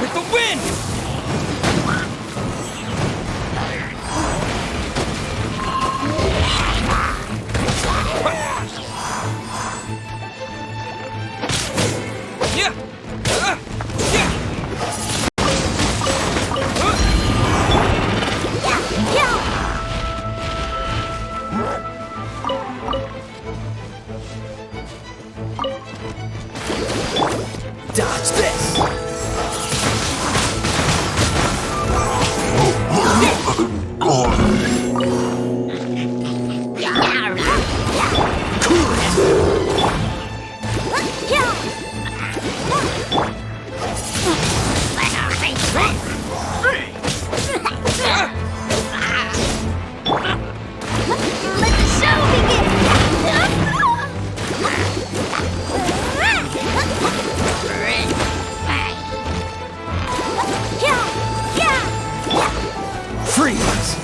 With the wind! Dodge this! Let the show begin! Freeze!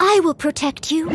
I will protect you.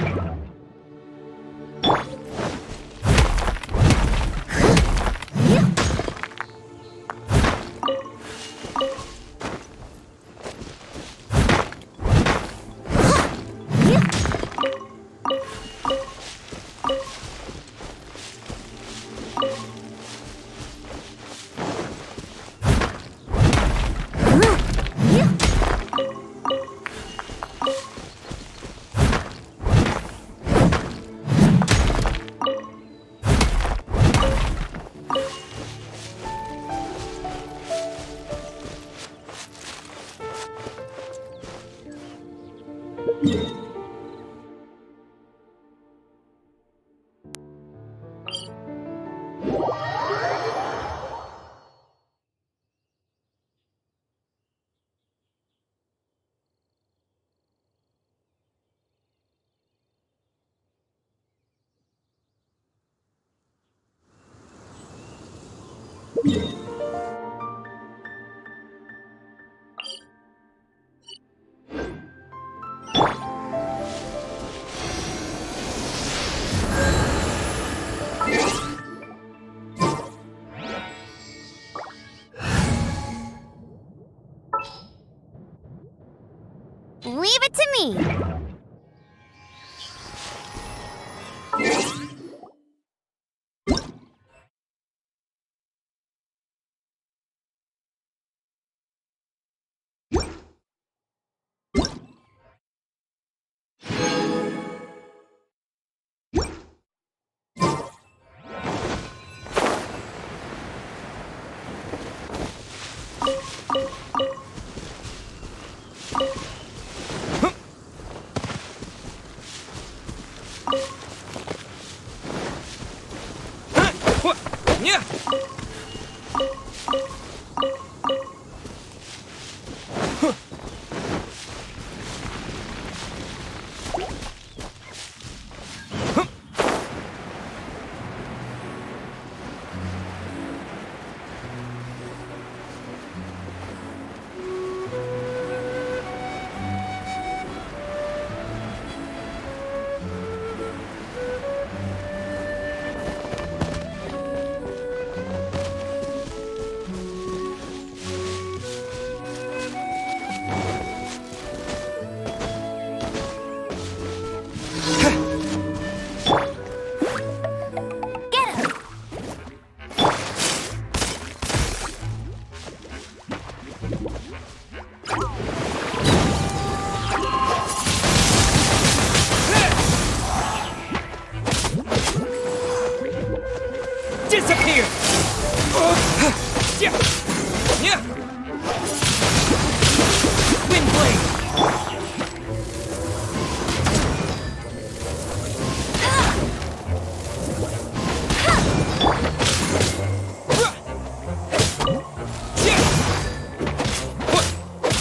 Leave it to me. What? Yeah. Disappear! Yeah! Yeah! Wind blade!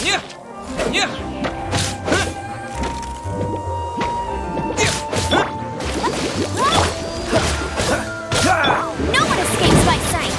Yeah! Yeah! No one escapes my sight.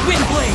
Wind blade!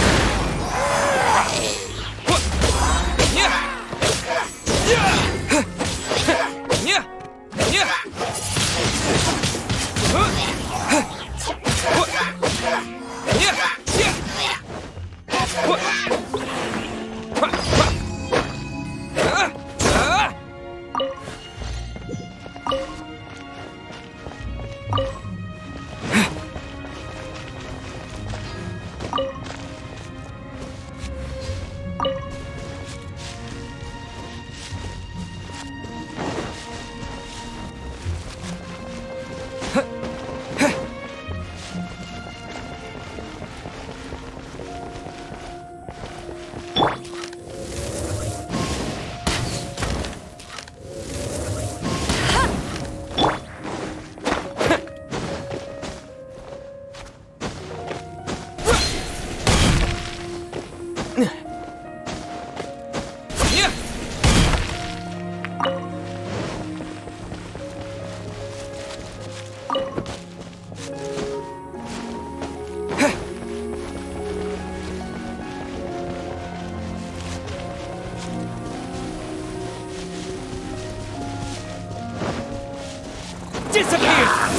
Yeah. Disappear!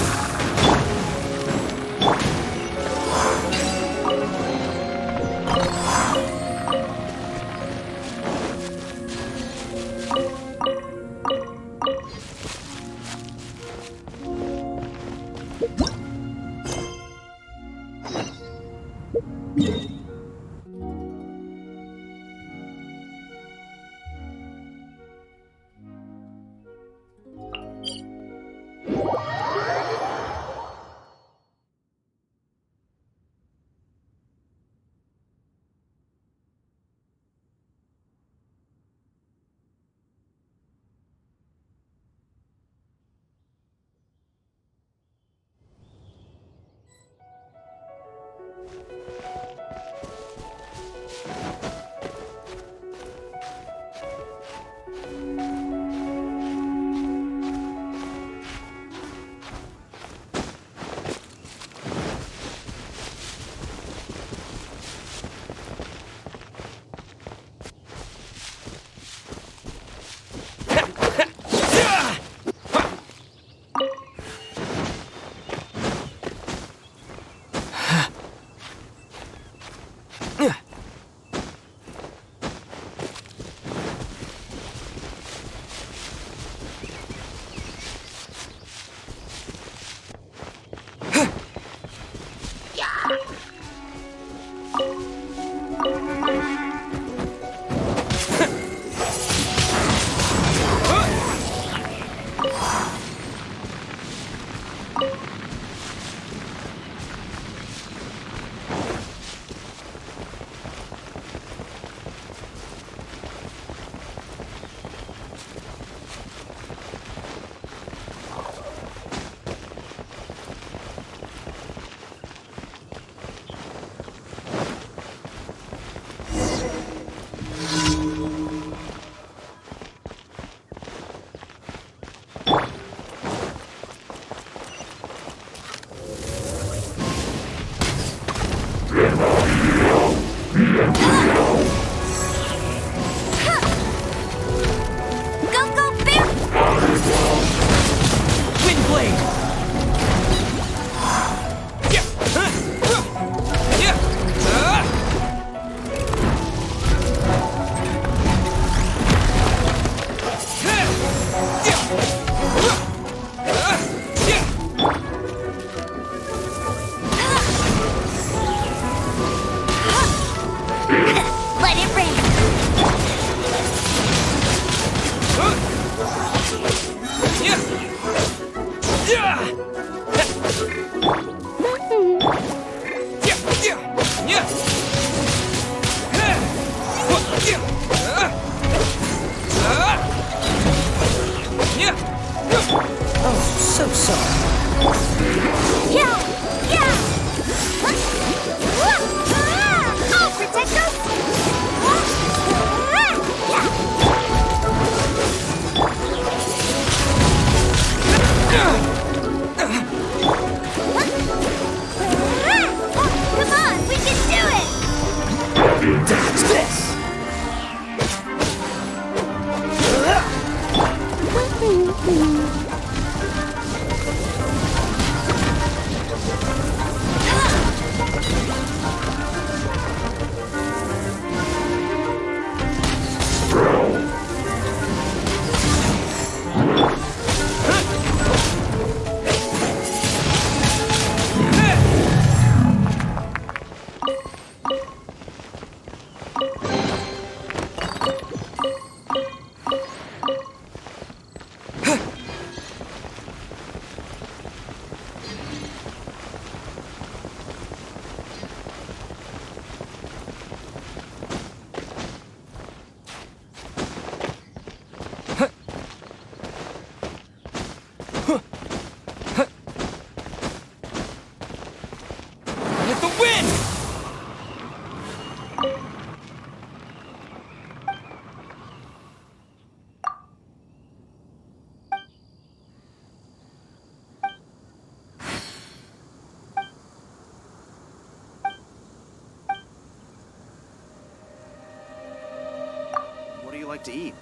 like to eat?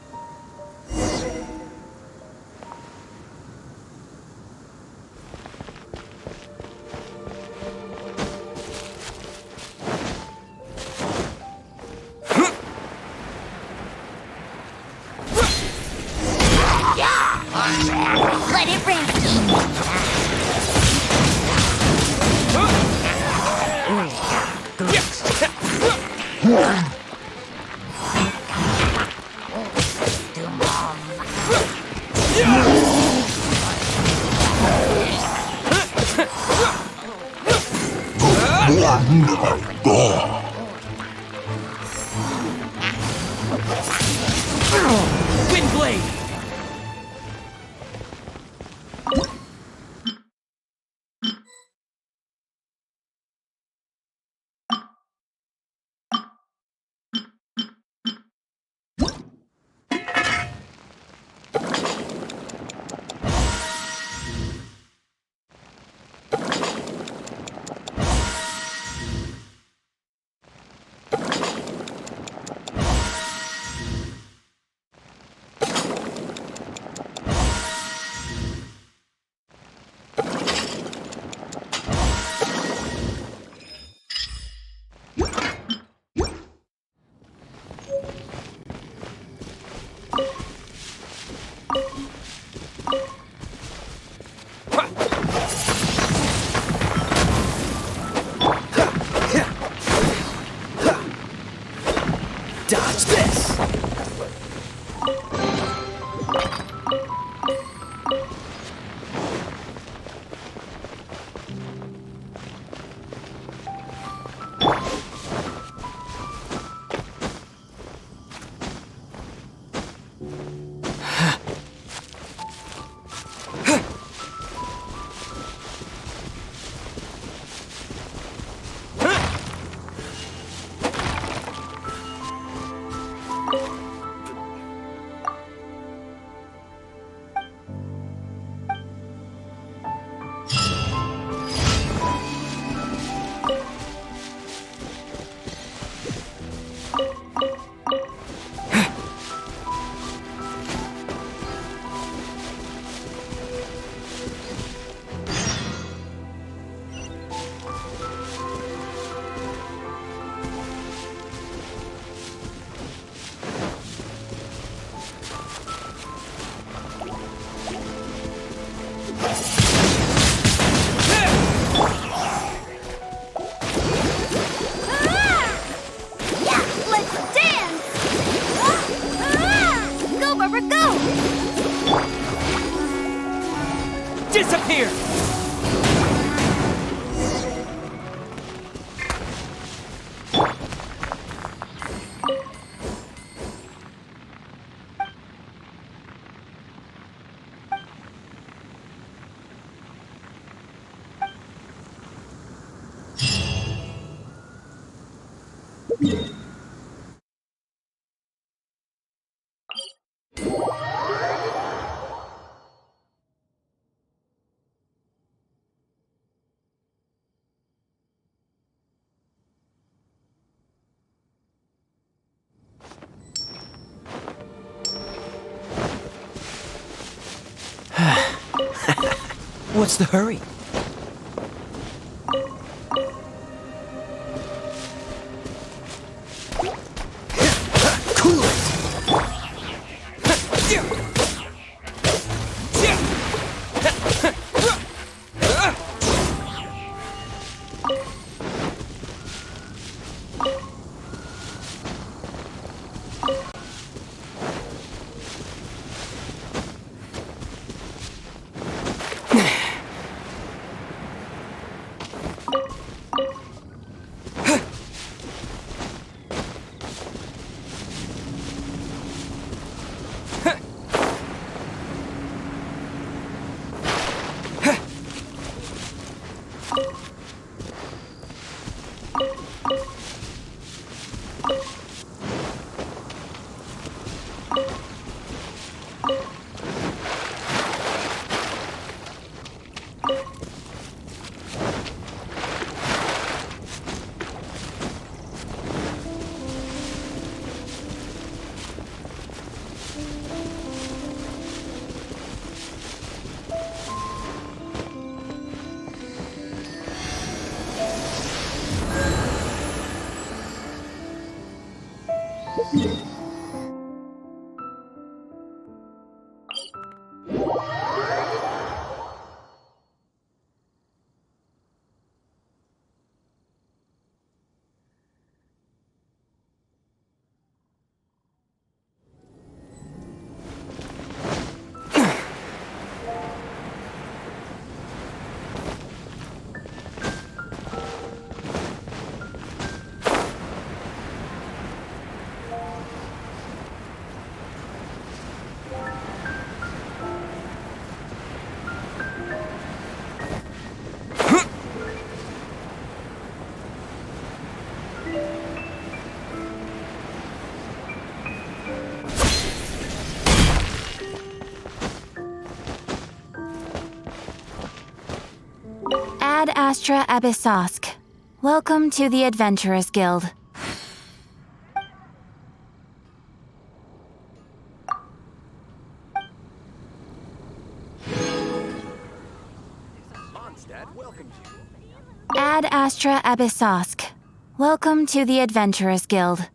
Let it Windblade! Dodge this! Disappear! What's the hurry? Cool it! Ad Astra Abyssosk. Welcome to the Adventurers Guild. Ad Astra Abyssosk. Welcome to the Adventurers Guild.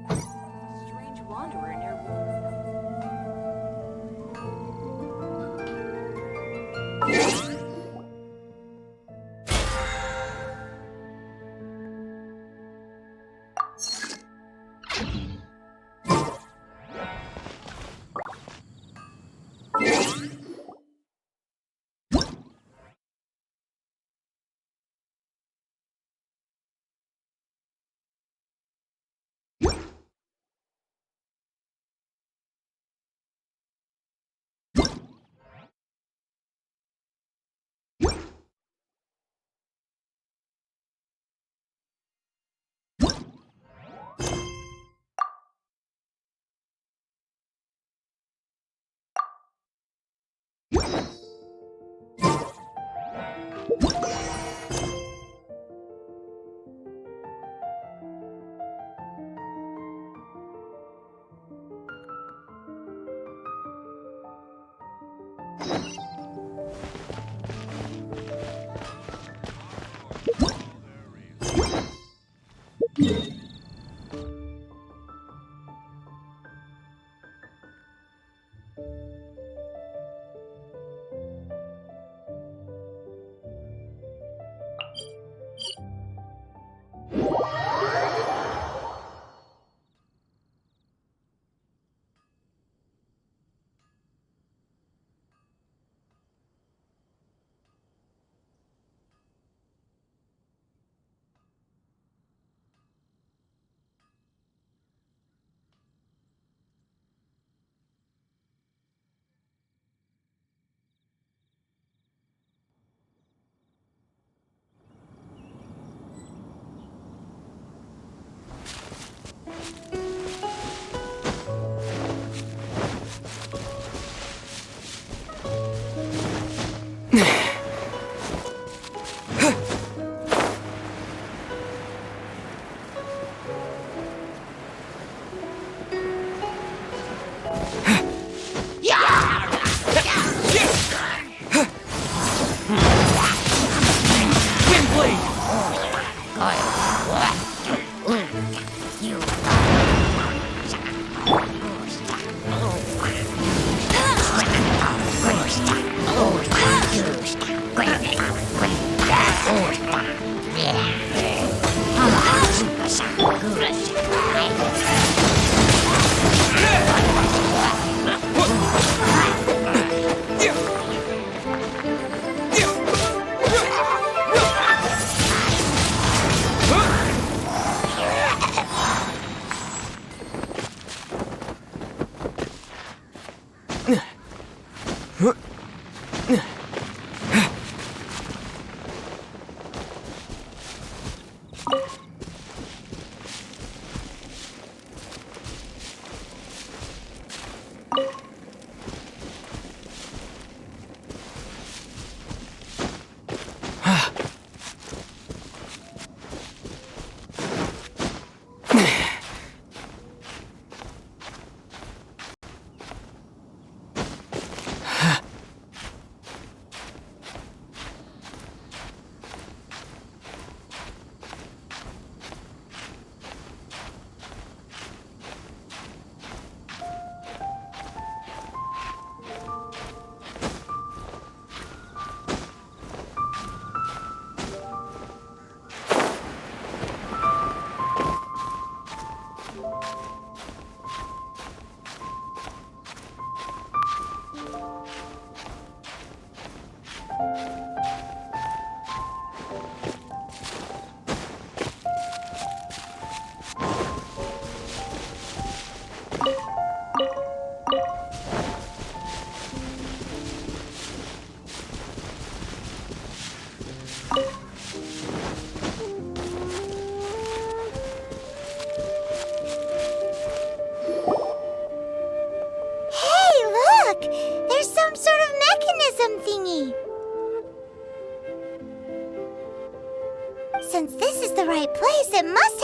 Strange wanderer near.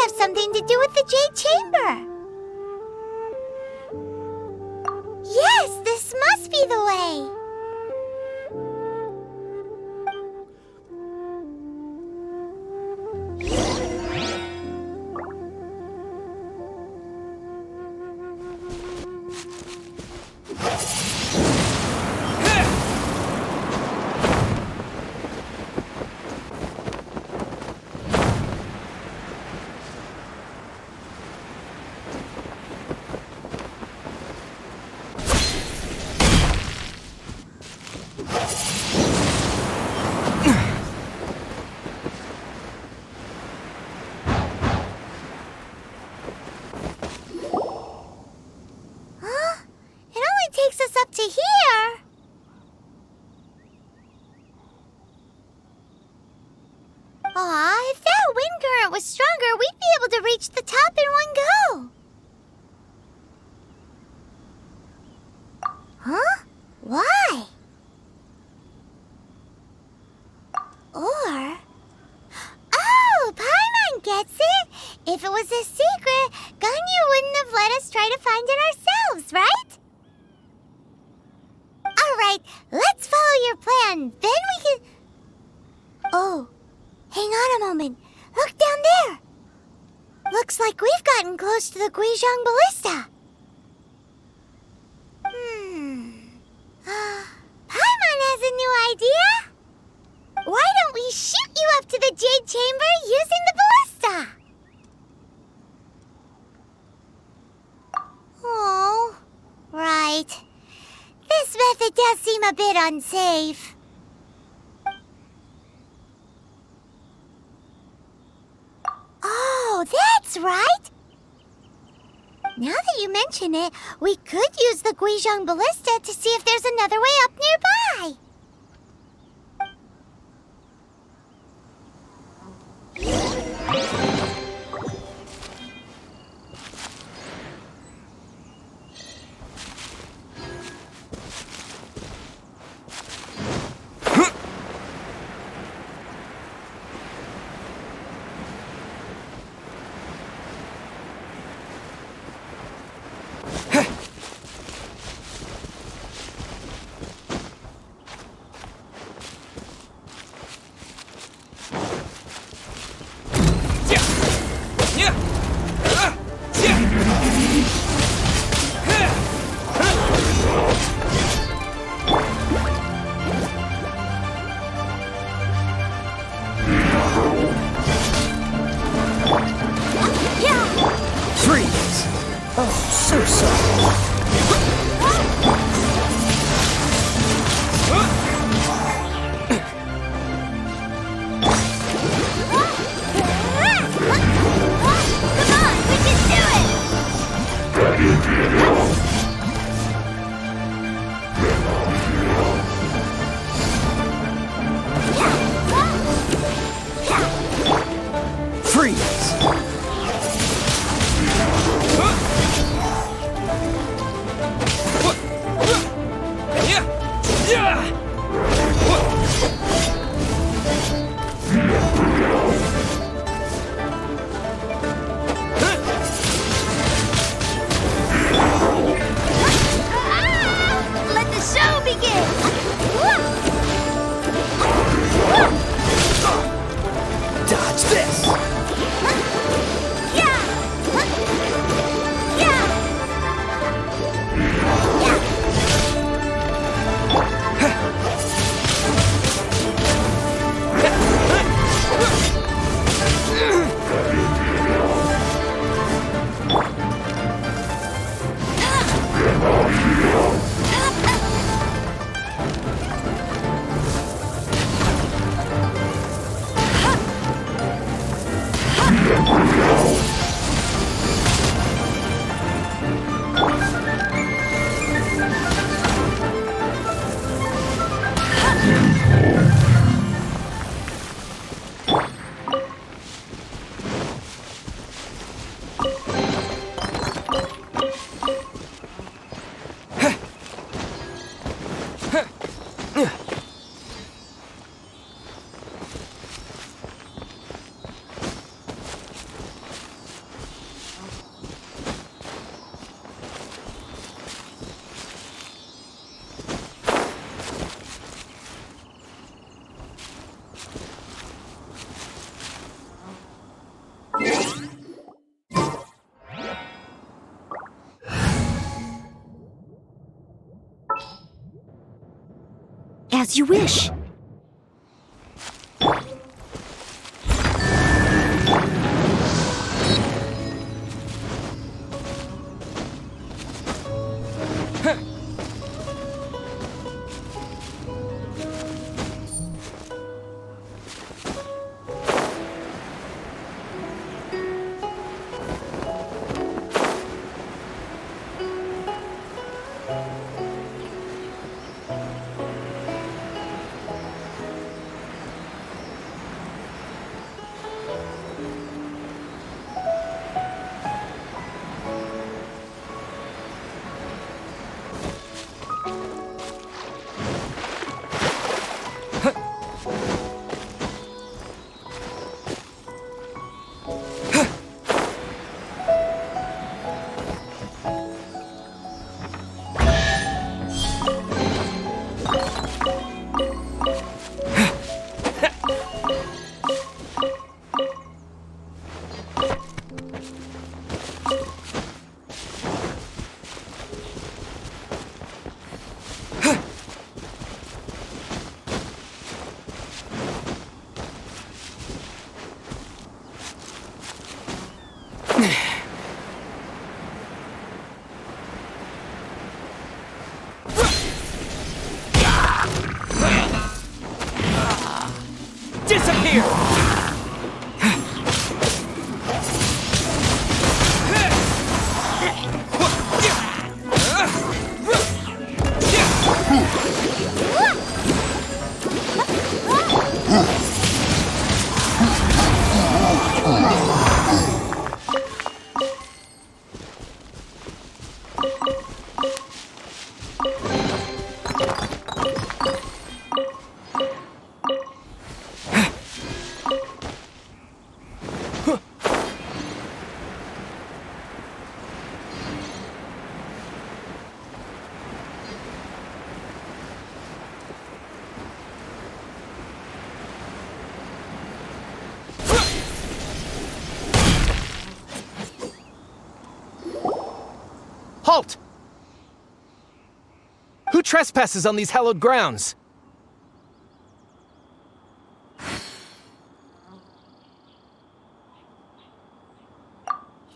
have something to do with the Jade Chamber. Yes, this must be the way. Takes us up to here. Aw, if that wind current was stronger, we'd be able to reach the top in one go. Huh? Why? Or... Oh, Paimon gets it! If it was a secret, Ganyu wouldn't have let us try to find it ourselves, right? Alright, let's follow your plan. Then we can... Oh, hang on a moment. Look down there. Looks like we've gotten close to the Guizhong Ballista. Paimon has a new idea. Why don't we shoot you up to the Jade Chamber using the ballista? Oh, right. This method does seem a bit unsafe. Oh, that's right! Now that you mention it, we could use the Guizhong Ballista to see if there's another way up nearby. As you wish. Disappear! Halt! Who trespasses on these hallowed grounds?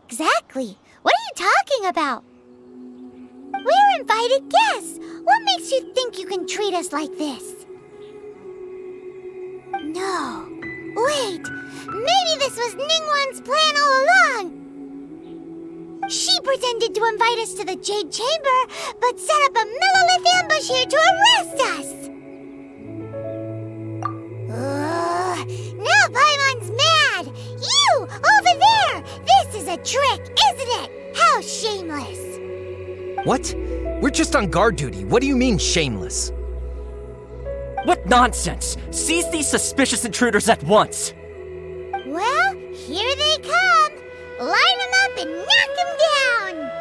Exactly. What are you talking about? We're invited guests. What makes you think you can treat us like this? No. Wait. Maybe this was Ningguang's plan all along. She pretended to invite us to the Jade Chamber, but set up a Millilith ambush here to arrest us! Now Paimon's mad! You, over there! This is a trick, isn't it? How shameless! What? We're just on guard duty. What do you mean, shameless? What nonsense! Seize these suspicious intruders at once! Well, here they come! Line them up and knock them down!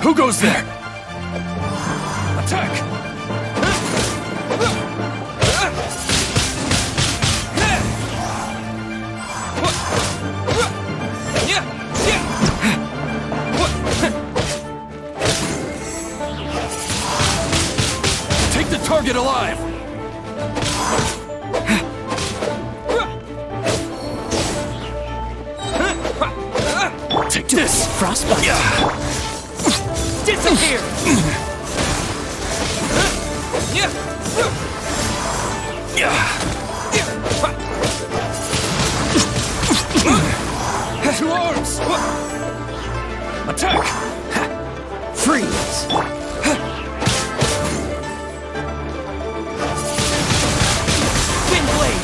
Who goes there? Attack! Take the target alive! Take this! Frostbite! Disappear! Two arms! Attack! Freeze! Wind blade!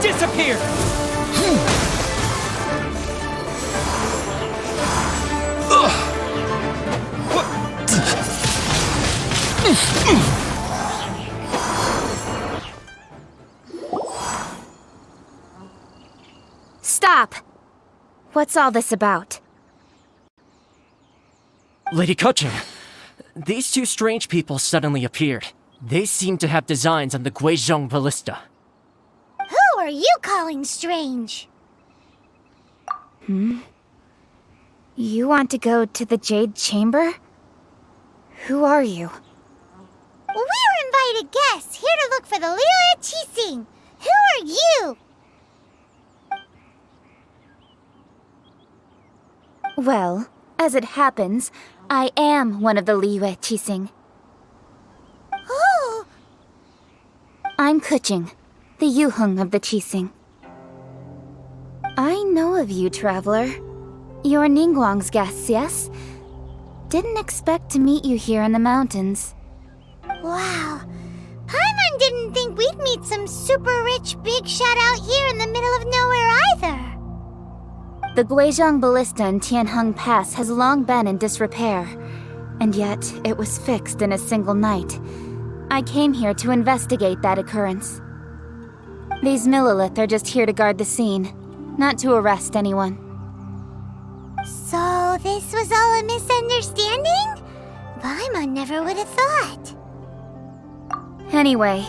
Disappear! Stop! What's all this about? Lady Keqing, these two strange people suddenly appeared. They seem to have designs on the Guizhong Ballista. Who are you calling strange? You want to go to the Jade Chamber? Who are you? We're invited guests here to look for the Liyue Qixing. Who are you? Well, as it happens, I am one of the Liyue Qixing. Oh, I'm Keqing, the Yuheng of the Qixing. I know of you, traveler. You're Ningguang's guests, yes? Didn't expect to meet you here in the mountains. wow. Paimon didn't think we'd meet some super rich big shot out here in the middle of nowhere either. The Guizhong Ballista in Tianheng Pass has long been in disrepair, and yet it was fixed in a single night. I came here to investigate that occurrence. These Millilith are just here to guard the scene, not to arrest anyone. So this was all a misunderstanding? Paimon never would have thought. Anyway,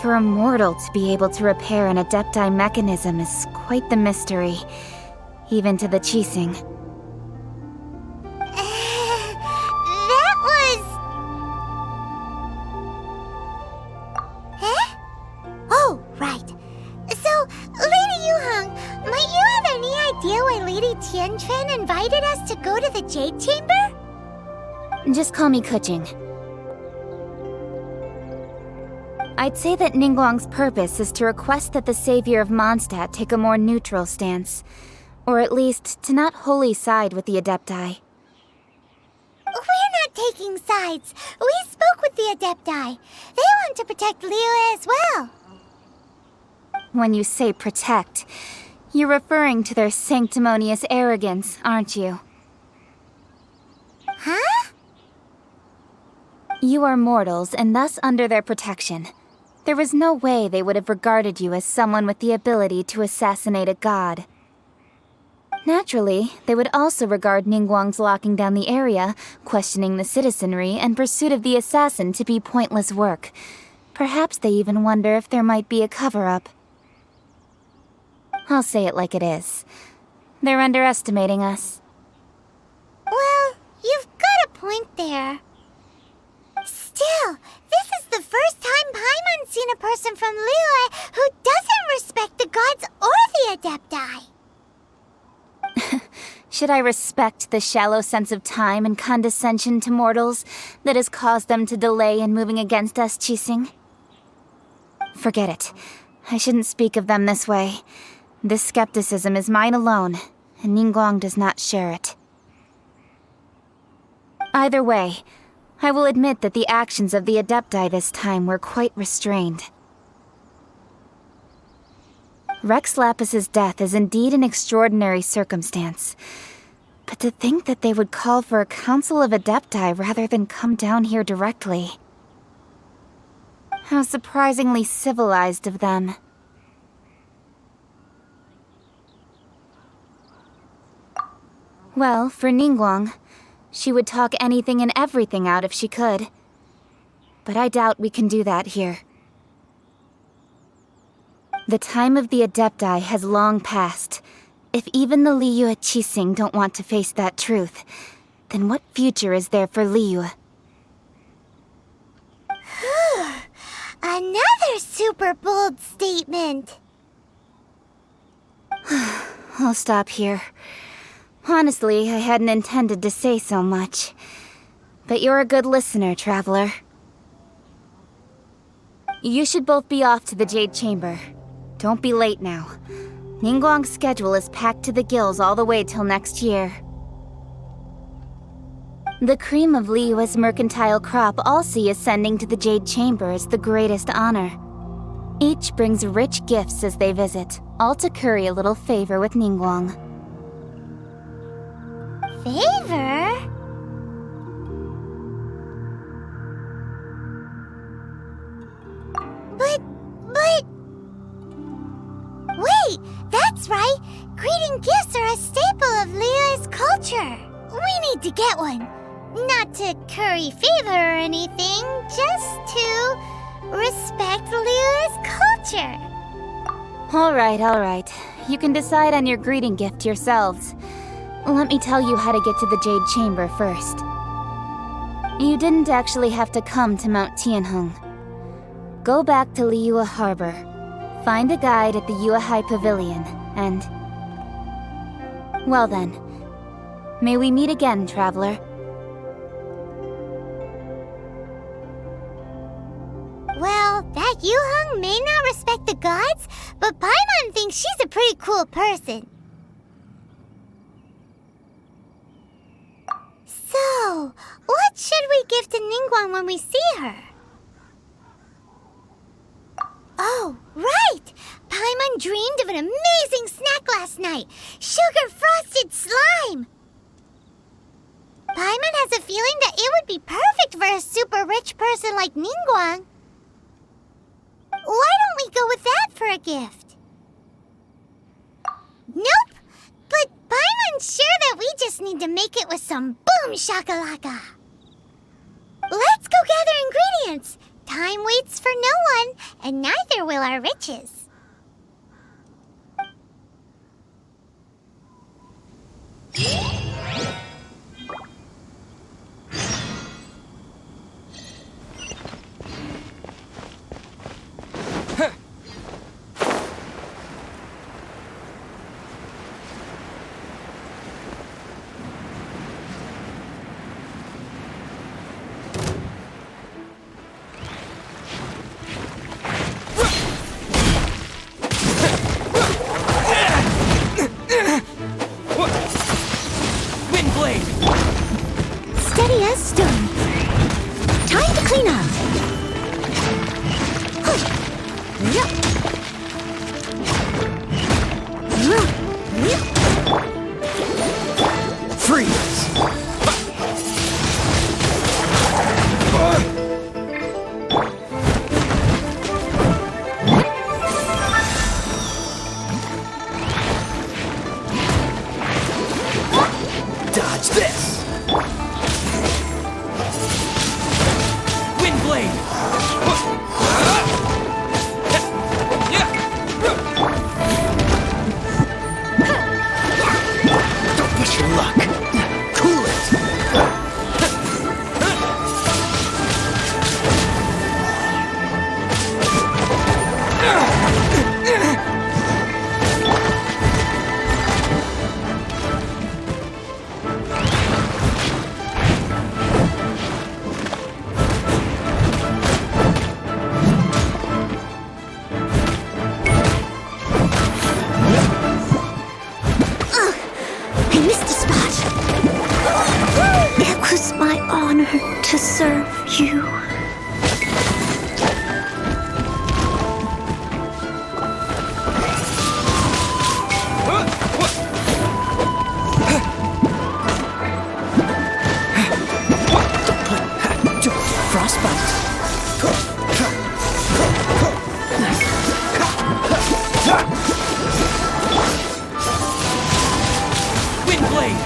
for a mortal to be able to repair an Adepti mechanism is quite the mystery, even to the Qixing. That was... Huh? Oh, right. So, Lady Yuheng, might you have any idea why Lady Tianquan invited us to go to the Jade Chamber? Just call me Keqing. I'd say that Ningguang's purpose is to request that the savior of Mondstadt take a more neutral stance. Or at least, to not wholly side with the Adepti. We're not taking sides. We spoke with the Adepti. They want to protect Liyue as well. When you say protect, you're referring to their sanctimonious arrogance, aren't you? Huh? You are mortals, and thus under their protection. There was no way they would have regarded you as someone with the ability to assassinate a god. Naturally, they would also regard Ningguang's locking down the area, questioning the citizenry, and pursuit of the assassin to be pointless work. Perhaps they even wonder if there might be a cover-up. I'll say it like it is. They're underestimating us. Well, you've got a point there. Still, this is the first time Paimon's seen a person from Liyue who doesn't respect the gods or the Adepti. Should I respect the shallow sense of time and condescension to mortals that has caused them to delay in moving against us, Qixing? Forget it. I shouldn't speak of them this way. This skepticism is mine alone, and Ningguang does not share it. Either way, I will admit that the actions of the Adepti this time were quite restrained. Rex Lapis's death is indeed an extraordinary circumstance. But to think that they would call for a council of Adepti rather than come down here directly. How surprisingly civilized of them. Well, for Ningguang, she would talk anything and everything out if she could. But I doubt we can do that here. The time of the Adepti has long passed. If even the Liyue Qixing don't want to face that truth, then what future is there for Liyue? Another super bold statement. I'll stop here. Honestly, I hadn't intended to say so much. But you're a good listener, traveler. You should both be off to the Jade Chamber. Don't be late now. Ningguang's schedule is packed to the gills all the way till next year. The cream of Liyue's mercantile crop all see ascending to the Jade Chamber as the greatest honor. Each brings rich gifts as they visit, all to curry a little favor with Ningguang. Favor? But... Wait! right! That's right! Greeting gifts are a staple of Leah's culture. We need to get one. Not to curry favor or anything, just to respect Leah's culture. All right. You can decide on your greeting gift yourselves. Let me tell you how to get to the Jade Chamber first. You didn't actually have to come to Mount Tianheng. Go back to Liyue Harbor. Find a guide at the Yuehai Pavilion, and... Well then, may we meet again, traveler. Well, that Yuheng may not respect the gods, but Paimon thinks she's a pretty cool person. So, what should we give to Ningguang when we see her? Oh, right! Paimon dreamed of an amazing snack last night! Sugar-frosted slime! Paimon has a feeling that it would be perfect for a super rich person like Ningguang. Why don't we go with that for a gift? Nope! But Paimon's sure that we just need to make it with some boom shakalaka. Let's go gather ingredients! Time waits for no one, and neither will our riches. Steady as stone. Time to clean up. Freeze! Dodge this! Don't push your luck. Cool it. I missed a spot. It was my honor to serve you. Don't get frostbite. Windblade!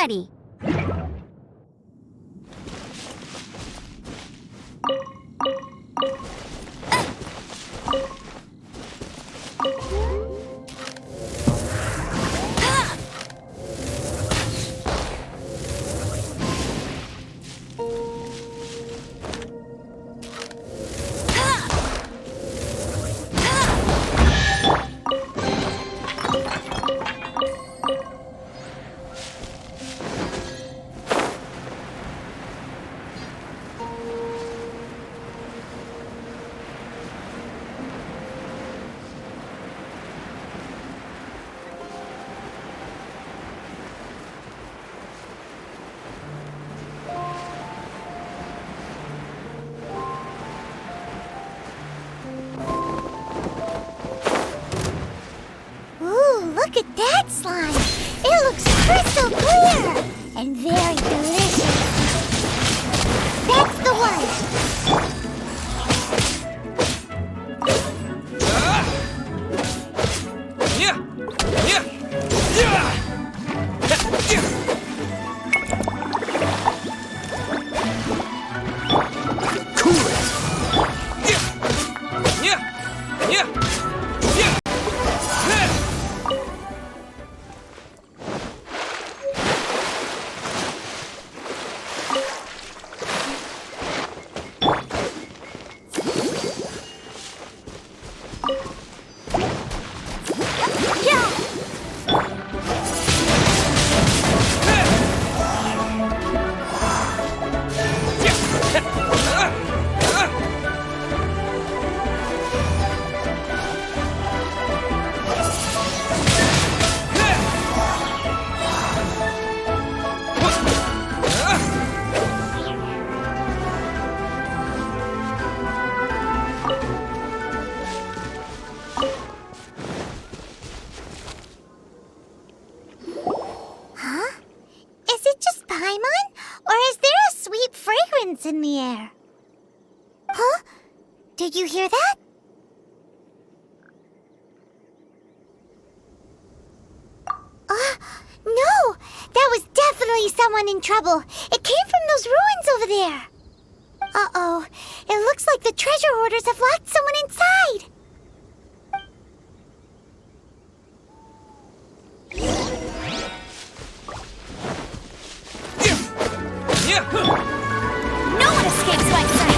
ready. Look at that slime! It looks crystal clear! And very delicious! That's the one! In the air. Huh? Did you hear that? No! That was definitely someone in trouble. It came from those ruins over there. Uh-oh. It looks like the treasure hoarders have locked someone inside. No one escapes my sight!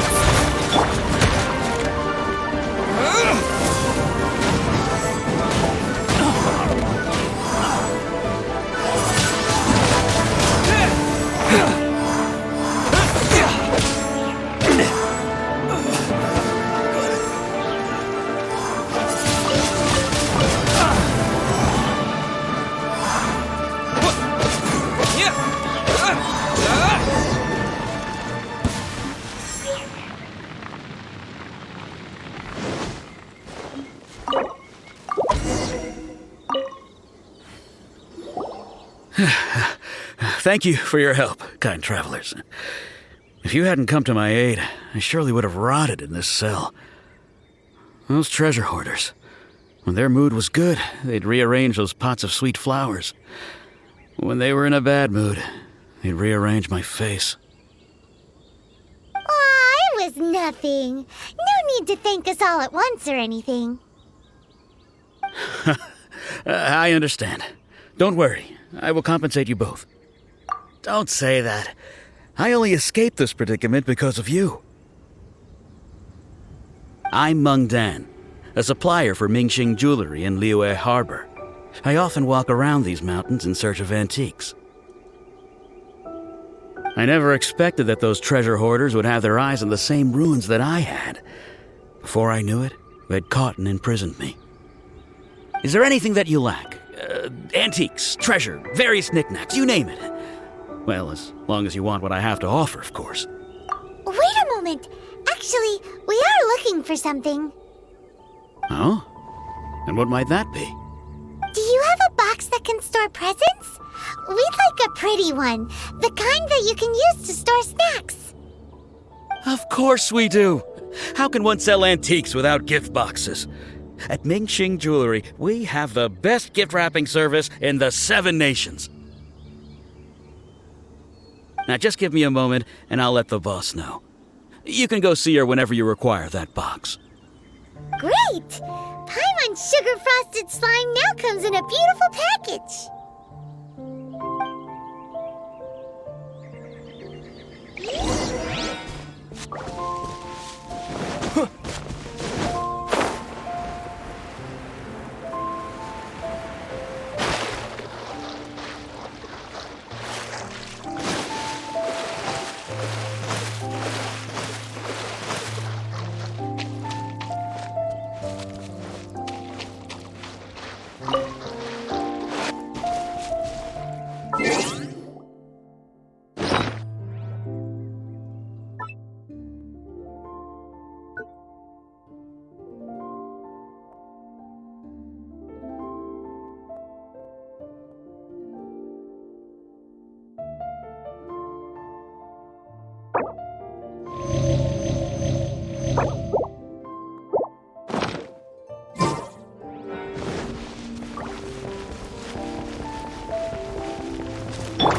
Thank you for your help, kind travelers. If you hadn't come to my aid, I surely would have rotted in this cell. Those treasure hoarders, when their mood was good, they'd rearrange those pots of sweet flowers. When they were in a bad mood, they'd rearrange my face. Aw, it was nothing. No need to thank us all at once or anything. I understand. Don't worry, I will compensate you both. Don't say that. I only escaped this predicament because of you. I'm Meng Dan, a supplier for Mingxing jewelry in Liyue Harbor. I often walk around these mountains in search of antiques. I never expected that those treasure hoarders would have their eyes on the same ruins that I had. Before I knew it, they'd caught and imprisoned me. Is there anything that you lack? Antiques, treasure, various knickknacks, you name it. Well, as long as you want what I have to offer, of course. Wait a moment. Actually, we are looking for something. Oh? And what might that be? Do you have a box that can store presents? We'd like a pretty one. The kind that you can use to store snacks. Of course we do. How can one sell antiques without gift boxes? At Mingxing Jewelry, we have the best gift wrapping service in the 7 nations. Now just give me a moment, and I'll let the boss know. You can go see her whenever you require that box. Great! Paimon's sugar frosted slime now comes in a beautiful package.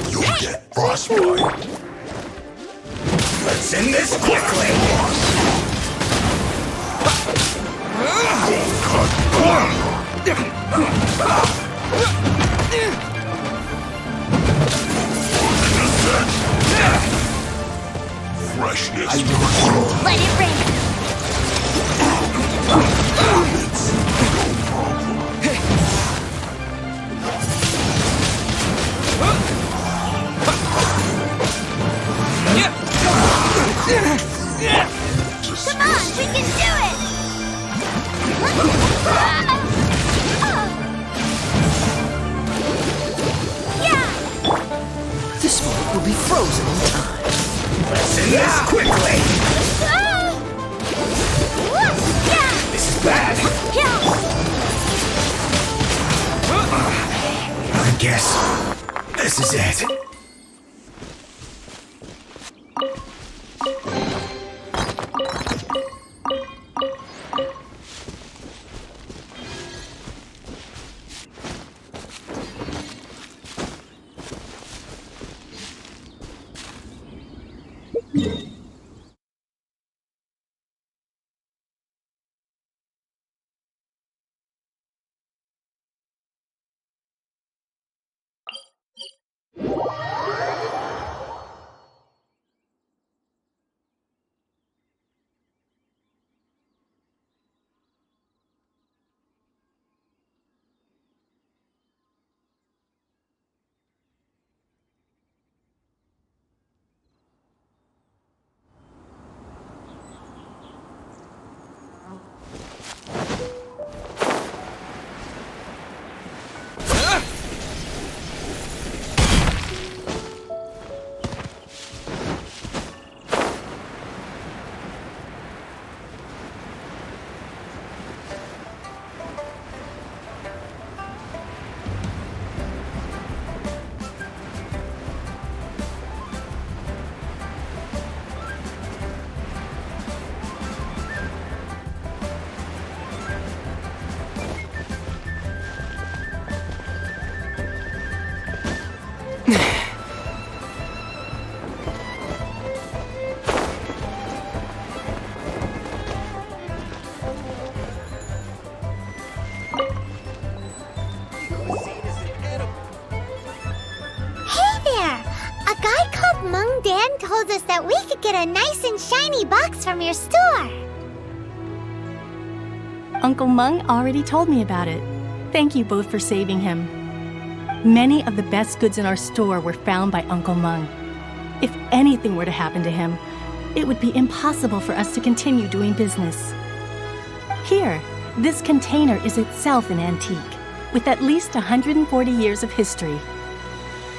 You'll get frostbite. Let's end this quickly. Freshness to the soul. Let it rain. It's no problem. Come on, we can do it! Yeah! This one will be frozen in time. Let's end this quickly. Yeah! This is bad. Yeah! I guess this is it. Told us that we could get a nice and shiny box from your store. Uncle Mung already told me about it. Thank you both for saving him. Many of the best goods in our store were found by Uncle Mung. If anything were to happen to him, it would be impossible for us to continue doing business. Here, this container is itself an antique, with at least 140 years of history.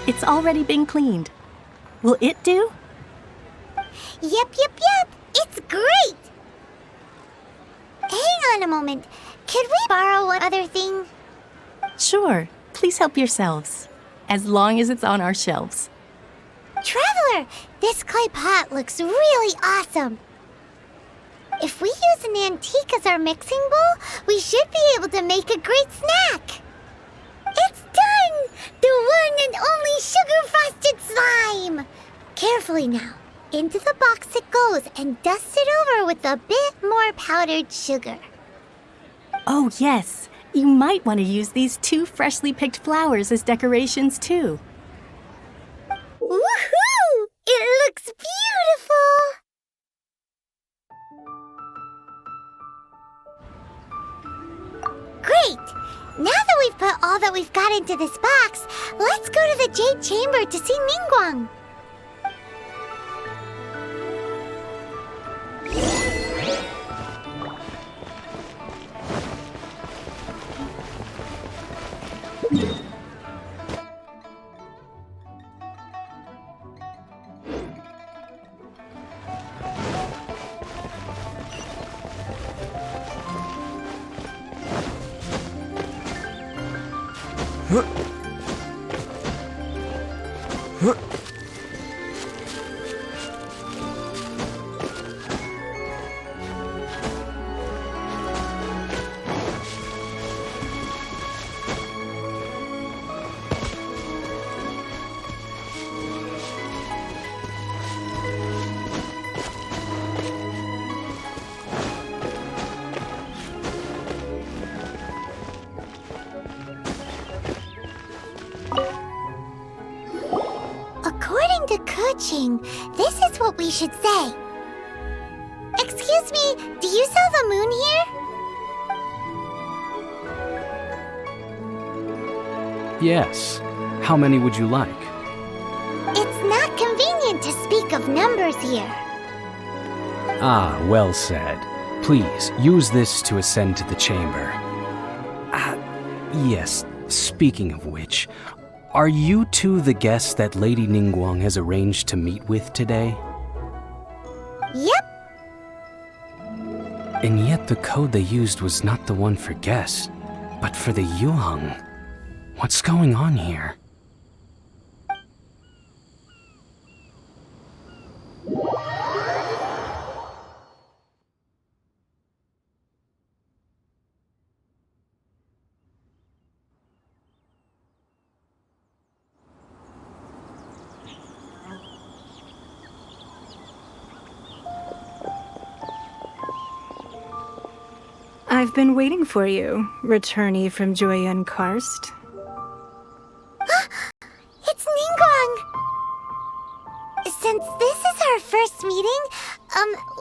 It's already been cleaned. Will it do? Yep. It's great! Hang on a moment. Could we borrow one other thing? Sure. Please help yourselves, as long as it's on our shelves. Traveler, this clay pot looks really awesome. If we use an antique as our mixing bowl, we should be able to make a great snack. It's done! The one and only sugar-frosted slime! Carefully now. Into the box it goes and dust it over with a bit more powdered sugar. Oh, yes. You might want to use these 2 freshly picked flowers as decorations, too. Woohoo! It looks beautiful! Great! Now that we've put all that we've got into this box, let's go to the Jade Chamber to see Ningguang. According to Kuching, this is what we should say. Excuse me, do you sell the moon here? Yes. How many would you like? It's not convenient to speak of numbers here. Ah, well said. Please, use this to ascend to the chamber. Yes, speaking of which, are you two the guests that Lady Ningguang has arranged to meet with today? Yep. And yet the code they used was not the one for guests, but for the Yuheng. What's going on here? I've been waiting for you, returnee from Joyun Karst. It's Ningguang! Since this is our first meeting,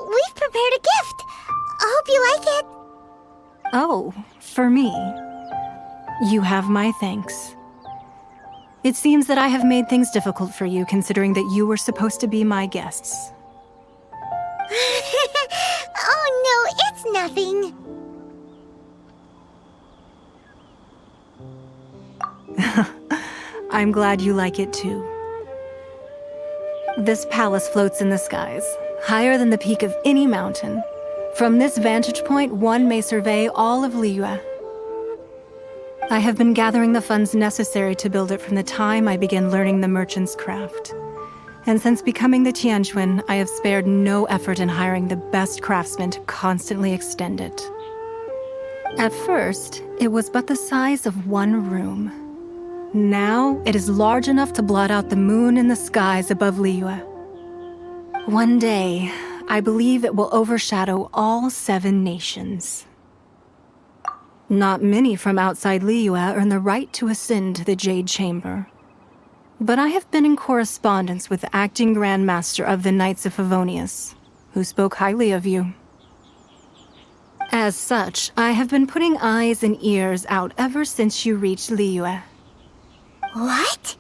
we've prepared a gift. I hope you like it. Oh, for me. You have my thanks. It seems that I have made things difficult for you, considering that you were supposed to be my guests. Oh no, it's nothing. I'm glad you like it too. This palace floats in the skies, higher than the peak of any mountain. From this vantage point, one may survey all of Liyue. I have been gathering the funds necessary to build it from the time I began learning the merchant's craft. And since becoming the Tianquan, I have spared no effort in hiring the best craftsmen to constantly extend it. At first, it was but the size of one room. Now, it is large enough to blot out the moon in the skies above Liyue. One day, I believe it will overshadow all 7 nations. Not many from outside Liyue earn the right to ascend to the Jade Chamber. But I have been in correspondence with the acting Grand Master of the Knights of Favonius, who spoke highly of you. As such, I have been putting eyes and ears out ever since you reached Liyue. What?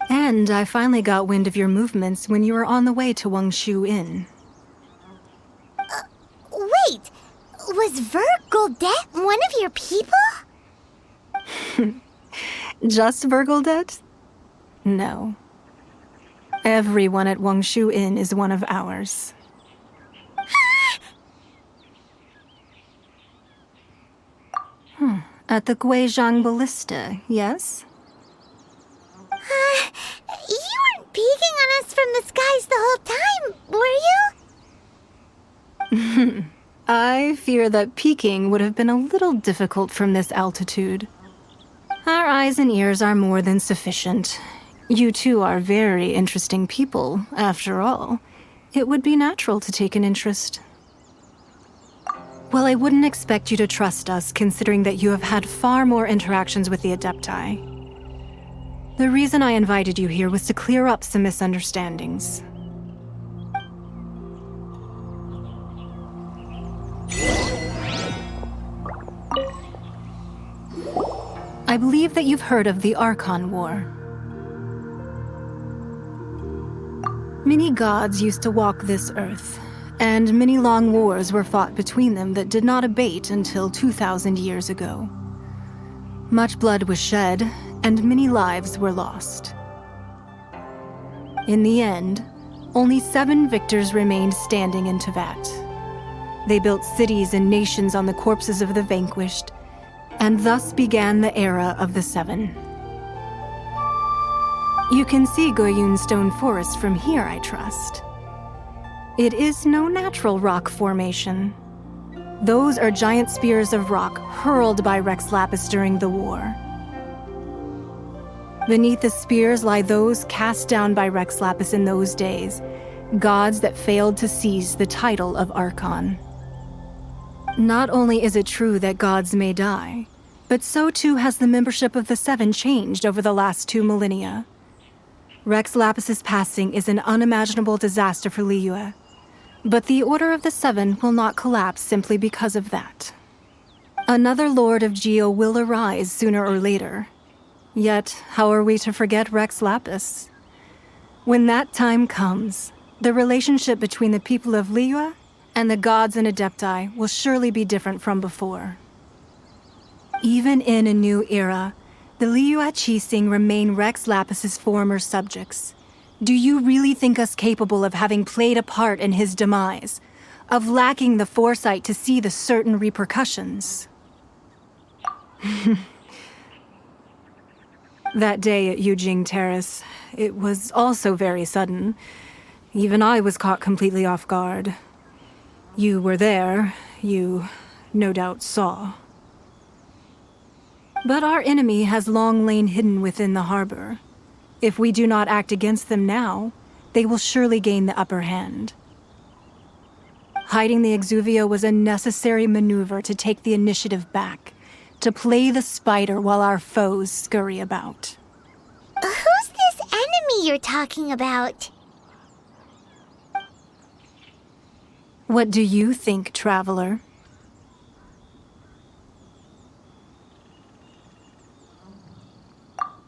And I finally got wind of your movements when you were on the way to Wangshu Inn. Wait, was Vergoldet one of your people? Just Vergoldet? No. Everyone at Wangshu Inn is one of ours. At the Guizhang Ballista, yes? You weren't peeking on us from the skies the whole time, were you? I fear that peeking would have been a little difficult from this altitude. Our eyes and ears are more than sufficient. You two are very interesting people, after all. It would be natural to take an interest. Well, I wouldn't expect you to trust us, considering that you have had far more interactions with the Adepti. The reason I invited you here was to clear up some misunderstandings. I believe that you've heard of the Archon War. Many gods used to walk this earth, and many long wars were fought between them that did not abate until 2,000 years ago. Much blood was shed, and many lives were lost. In the end, only 7 victors remained standing in Tevat. They built cities and nations on the corpses of the vanquished, and thus began the era of the 7. You can see Goyun Stone Forest from here, I trust. It is no natural rock formation. Those are giant spears of rock hurled by Rex Lapis during the war. Beneath the spears lie those cast down by Rex Lapis in those days, gods that failed to seize the title of Archon. Not only is it true that gods may die, but so too has the membership of the 7 changed over the last 2 millennia. Rex Lapis's passing is an unimaginable disaster for Liyue, but the Order of the 7 will not collapse simply because of that. Another Lord of Geo will arise sooner or later. Yet, how are we to forget Rex Lapis? When that time comes, the relationship between the people of Liyue and the gods and Adepti will surely be different from before. Even in a new era, the Liyue Qixing remain Rex Lapis's former subjects. Do you really think us capable of having played a part in his demise? Of lacking the foresight to see the certain repercussions? That day at Yujing Terrace, it was also very sudden. Even I was caught completely off guard. You were there, you no doubt saw. But our enemy has long lain hidden within the harbor. If we do not act against them now, they will surely gain the upper hand. Hiding the Exuvio was a necessary maneuver to take the initiative back, to play the spider while our foes scurry about. Who's this enemy you're talking about? What do you think, traveler?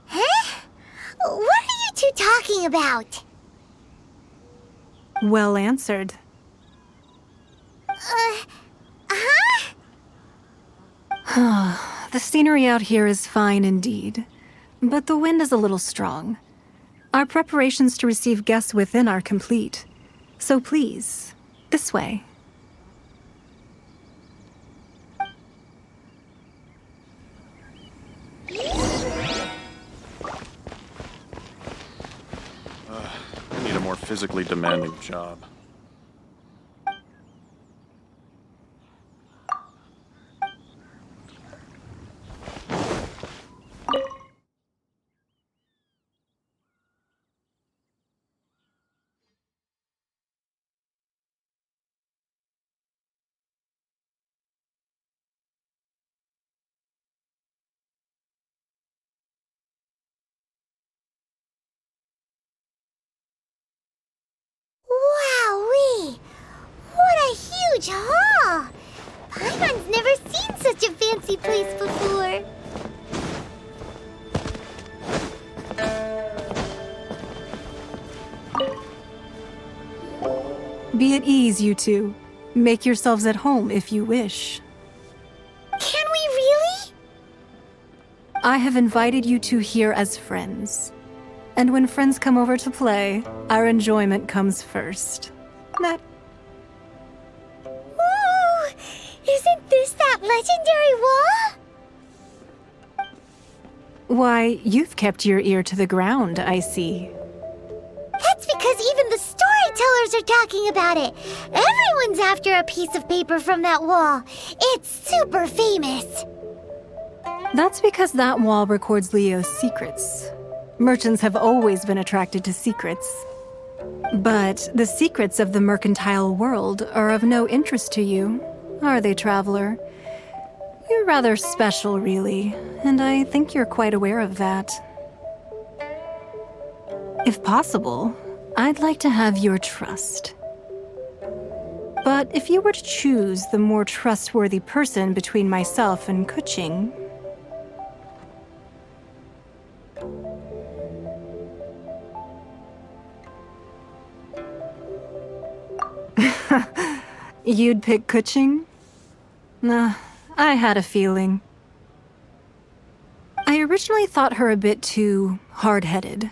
Huh? What are you two talking about? Well answered. The scenery out here is fine indeed, but the wind is a little strong. Our preparations to receive guests within are complete, so please, this way. Need a more physically demanding job. Wowee! What a huge hall! Paimon's never seen such a fancy place before. Be at ease, you two. Make yourselves at home if you wish. Can we really? I have invited you two here as friends. And when friends come over to play, our enjoyment comes first. That... Ooh! Isn't this that legendary wall? Why, you've kept your ear to the ground, I see. That's because even the storytellers are talking about it. Everyone's after a piece of paper from that wall. It's super famous. That's because that wall records Leo's secrets. Merchants have always been attracted to secrets. But the secrets of the mercantile world are of no interest to you, are they, traveler? You're rather special, really, and I think you're quite aware of that. If possible, I'd like to have your trust. But if you were to choose the more trustworthy person between myself and Kuching... You'd pick Kuching? Nah, I had a feeling. I originally thought her a bit too hard-headed.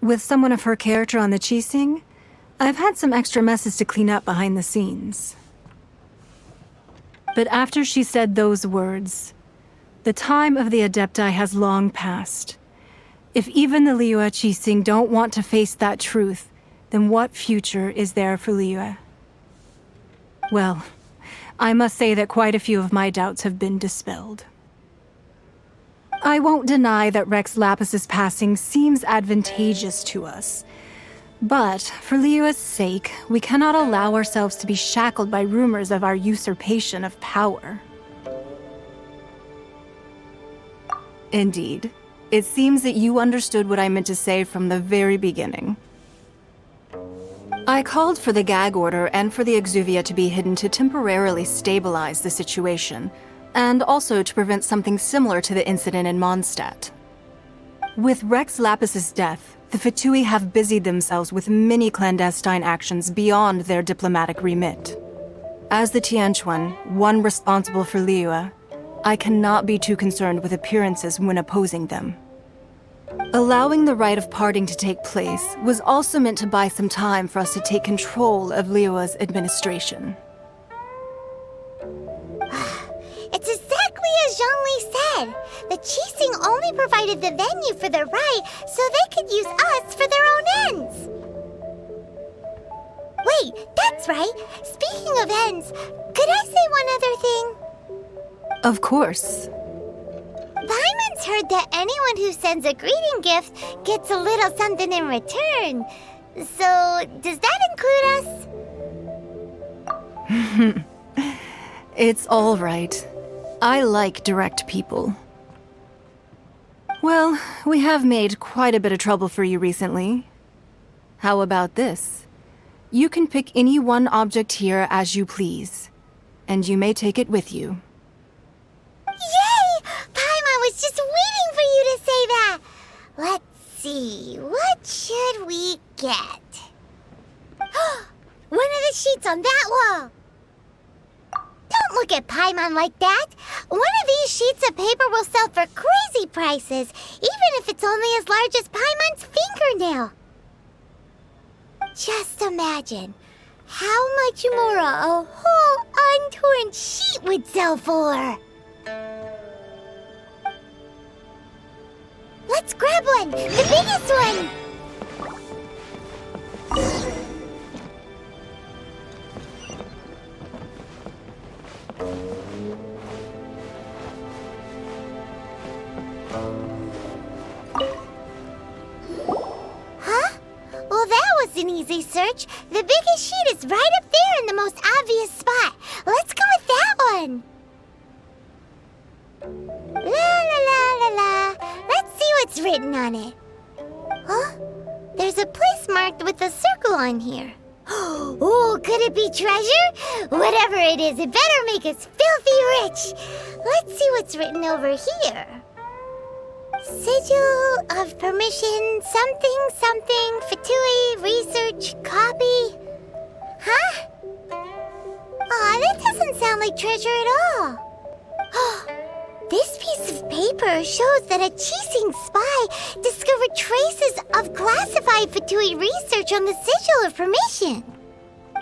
With someone of her character on the Qixing, I've had some extra messes to clean up behind the scenes. But after she said those words, the time of the Adepti has long passed. If even the Liyue Qixing don't want to face that truth, then what future is there for Liyue? Well, I must say that quite a few of my doubts have been dispelled. I won't deny that Rex Lapis's passing seems advantageous to us. But, for Liyue's sake, we cannot allow ourselves to be shackled by rumors of our usurpation of power. Indeed. It seems that you understood what I meant to say from the very beginning. I called for the gag order and for the Exuvia to be hidden to temporarily stabilize the situation, and also to prevent something similar to the incident in Mondstadt. With Rex Lapis's death, the Fatui have busied themselves with many clandestine actions beyond their diplomatic remit. As the Tianquan, one responsible for Liyue, I cannot be too concerned with appearances when opposing them. Allowing the rite of parting to take place was also meant to buy some time for us to take control of Liyue's administration. It's exactly as Zhongli said. The Qixing only provided the venue for the rite so they could use us for their own ends. Wait, that's right. Speaking of ends, could I say one other thing? Of course. Paimon's heard that anyone who sends a greeting gift gets a little something in return. So, does that include us? It's all right. I like direct people. Well, we have made quite a bit of trouble for you recently. How about this? You can pick any one object here as you please, and you may take it with you. Yay! Paimon was just waiting for you to say that! Let's see, what should we get? One of the sheets on that wall! Don't look at Paimon like that! One of these sheets of paper will sell for crazy prices, even if it's only as large as Paimon's fingernail. Just imagine how much more a whole untorn sheet would sell for. Let's grab one! The biggest one! Huh? Well, that was an easy search. The biggest sheet is right up there in the most obvious spot. Let's go with that one. La la la la la. Let's see what's written on it. Huh? There's a place marked with a circle on here. Oh, could it be treasure? Whatever it is, it better make us filthy rich. Let's see what's written over here. Sigil of permission, something, something, Fatui, research, copy. Huh? Aw, that doesn't sound like treasure at all. This piece of paper shows that a Qixing spy discovered traces of classified Fatui research on the Sigil of Permission.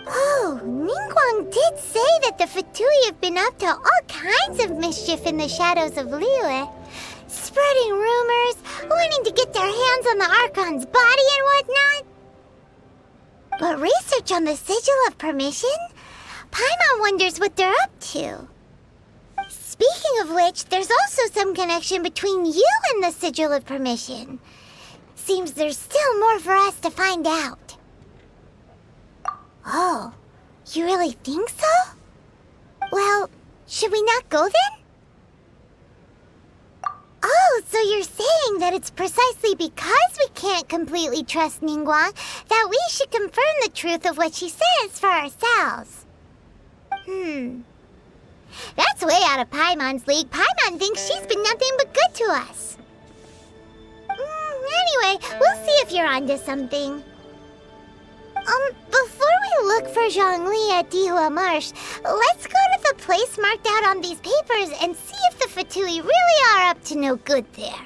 Oh, Ningguang did say that the Fatui have been up to all kinds of mischief in the shadows of Liyue. Spreading rumors, wanting to get their hands on the Archon's body and whatnot. But research on the Sigil of Permission? Paimon wonders what they're up to. Speaking of which, there's also some connection between you and the Sigil of Permission. seems there's still more for us to find out. Oh, you really think so? Well, should we not go then? Oh, so you're saying that it's precisely because we can't completely trust Ningguang that we should confirm the truth of what she says for ourselves. That's way out of Paimon's league. Paimon thinks she's been nothing but good to us. Anyway, we'll see if you're onto something. Before we look for Zhongli at Dihua Marsh, let's go to the place marked out on these papers and see if the Fatui really are up to no good there.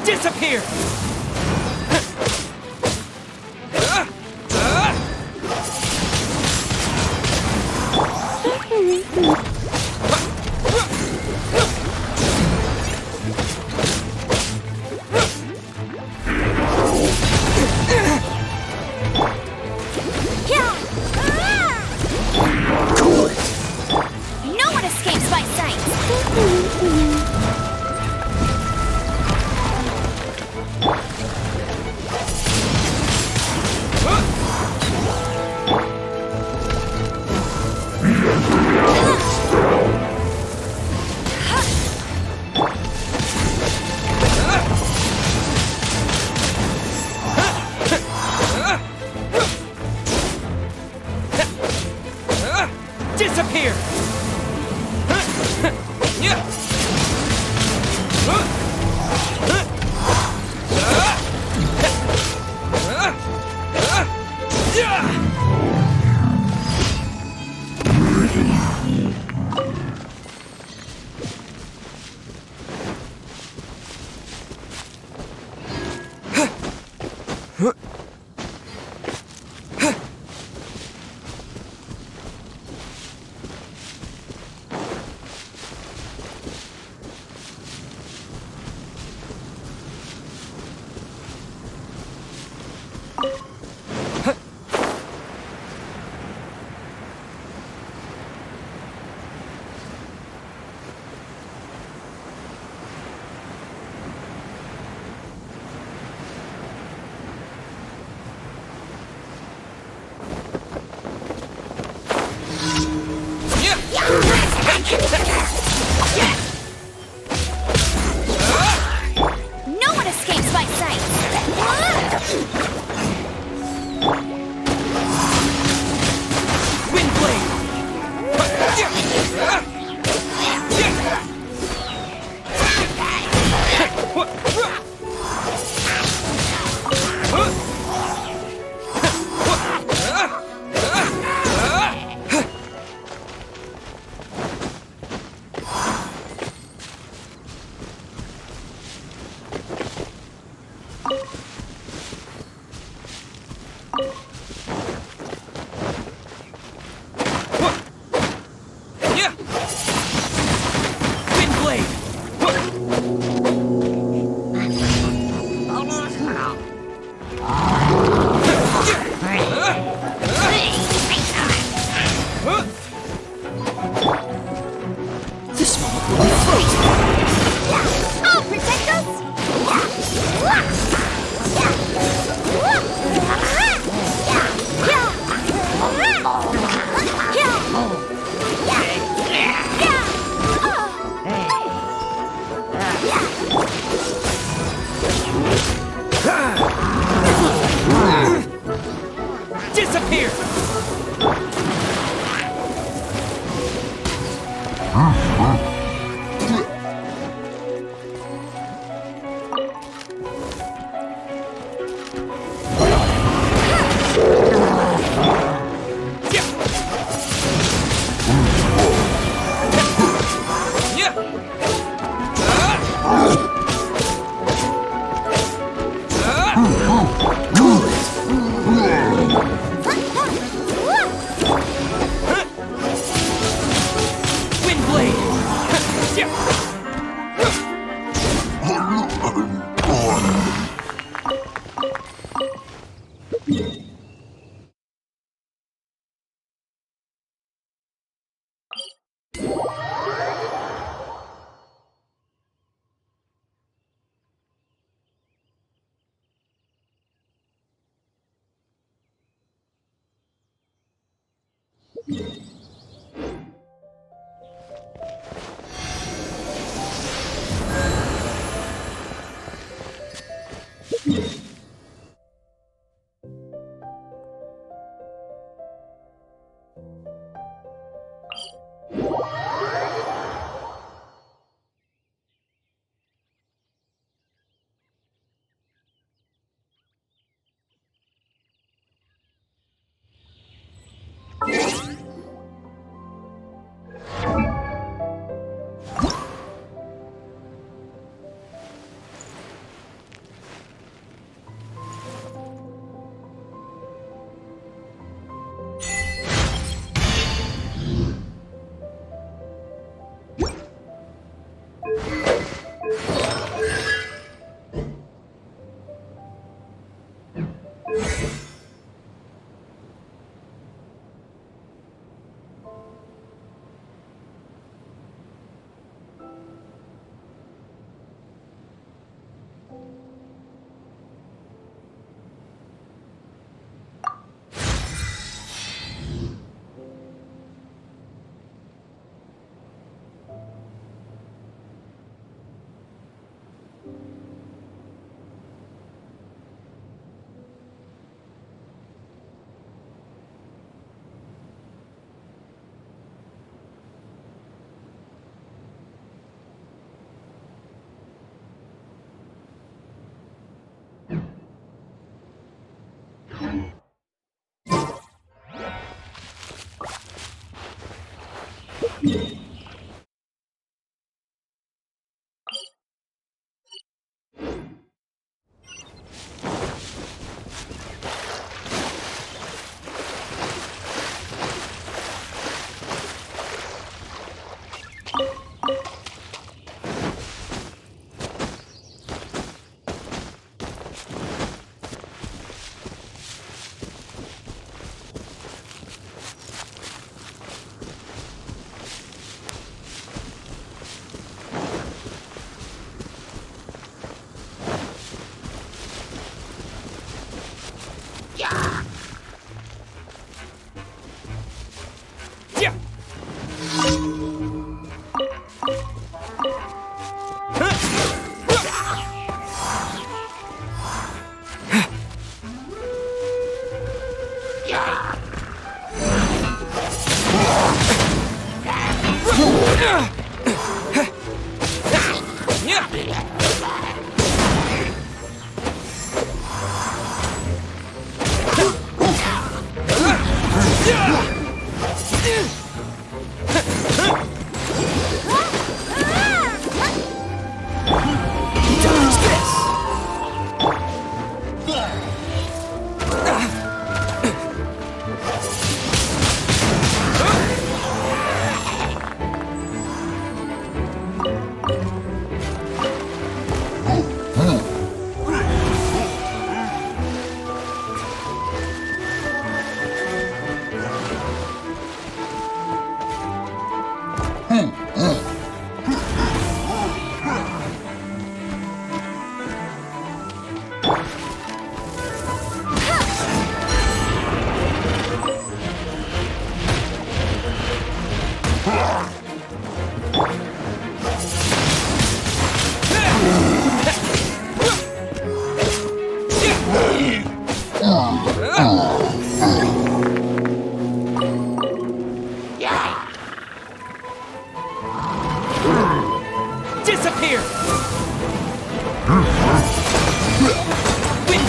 Disappear! No one escapes my sight! Disappear! No one escapes my sight! Wind blade! Wind blade! This moment will be frozen. I'll protect us! Disappear! Wind blade! Disappear! Wind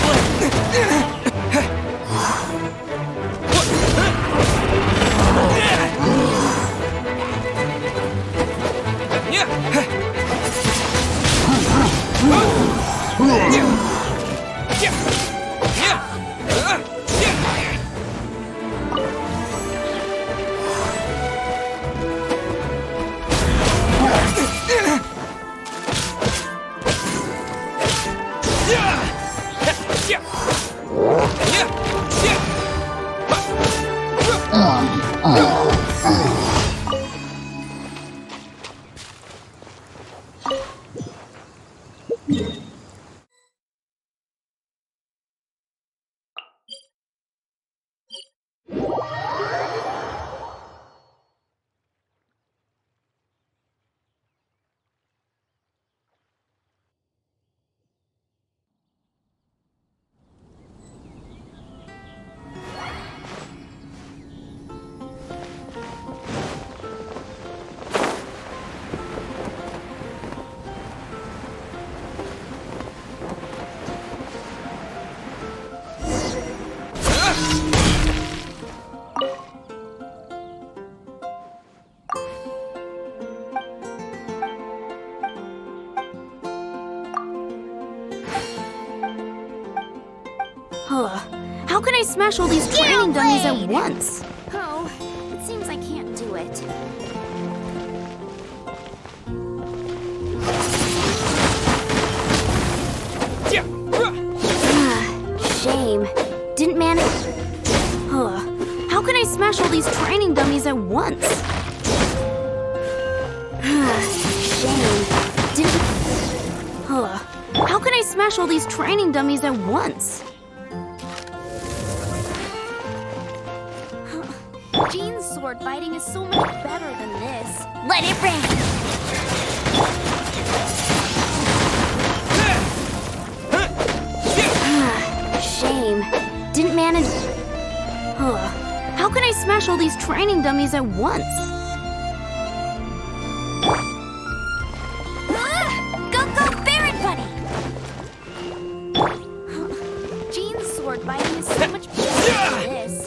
How can I smash all these training dummies at once? Oh, it seems I can't do it. Shame. Didn't manage. How can I smash all these training dummies at once? Shame. Didn't. How can I smash all these training dummies at once? Jean's sword fighting is so much better than this. Let it rain! Shame. Didn't manage. How can I smash all these training dummies at once? Go, go, Baron Bunny! Jean's sword fighting is so much better than this.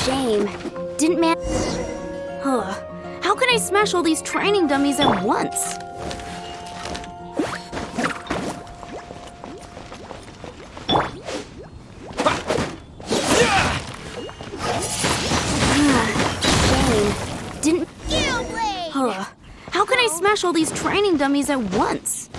Shame. Didn't man. How can I smash all these training dummies at once? Shame. Didn't. How can I smash all these training dummies at once?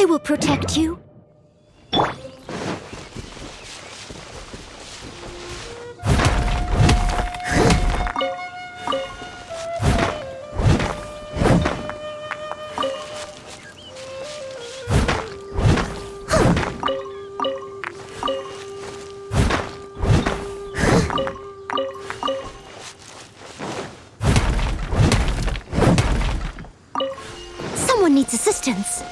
will protect you. Someone needs assistance.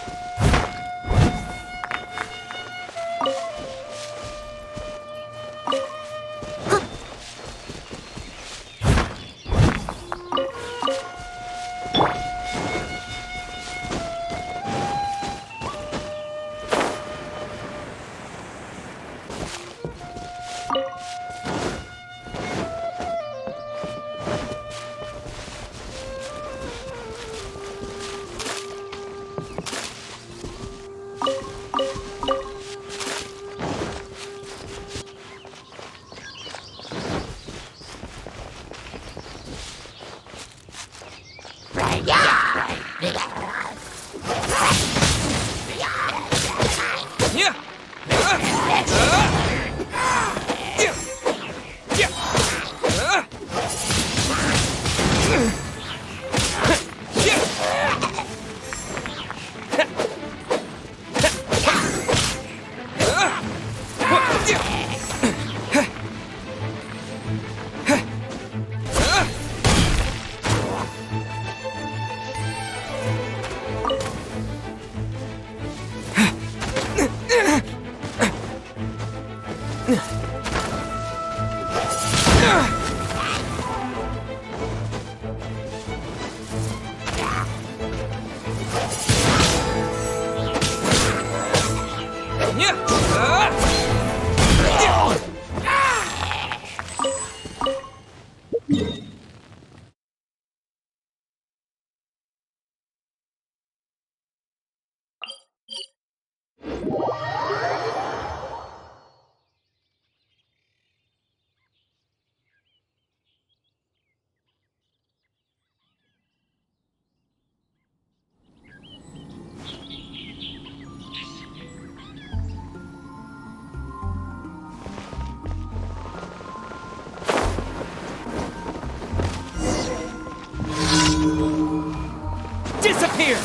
Disappear!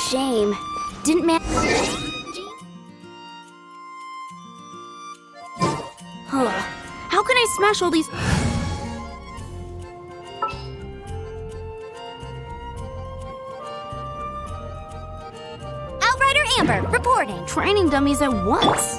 Shame. Didn't man. How can I smash all these? Outrider Amber, reporting. Training dummies at once.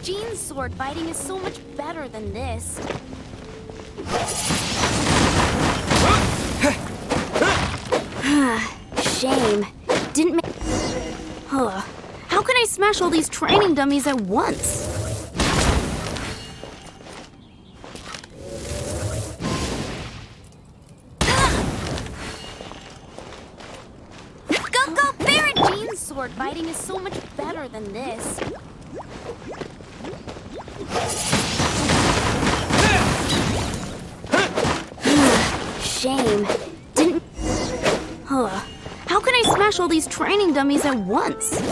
Jean's sword fighting is so much better than this. Shame. Didn't make. How can I smash all these training dummies at once? Go, Barret! Jean's sword fighting is so much better than this. Shame. Didn't. How can I smash all these training dummies at once?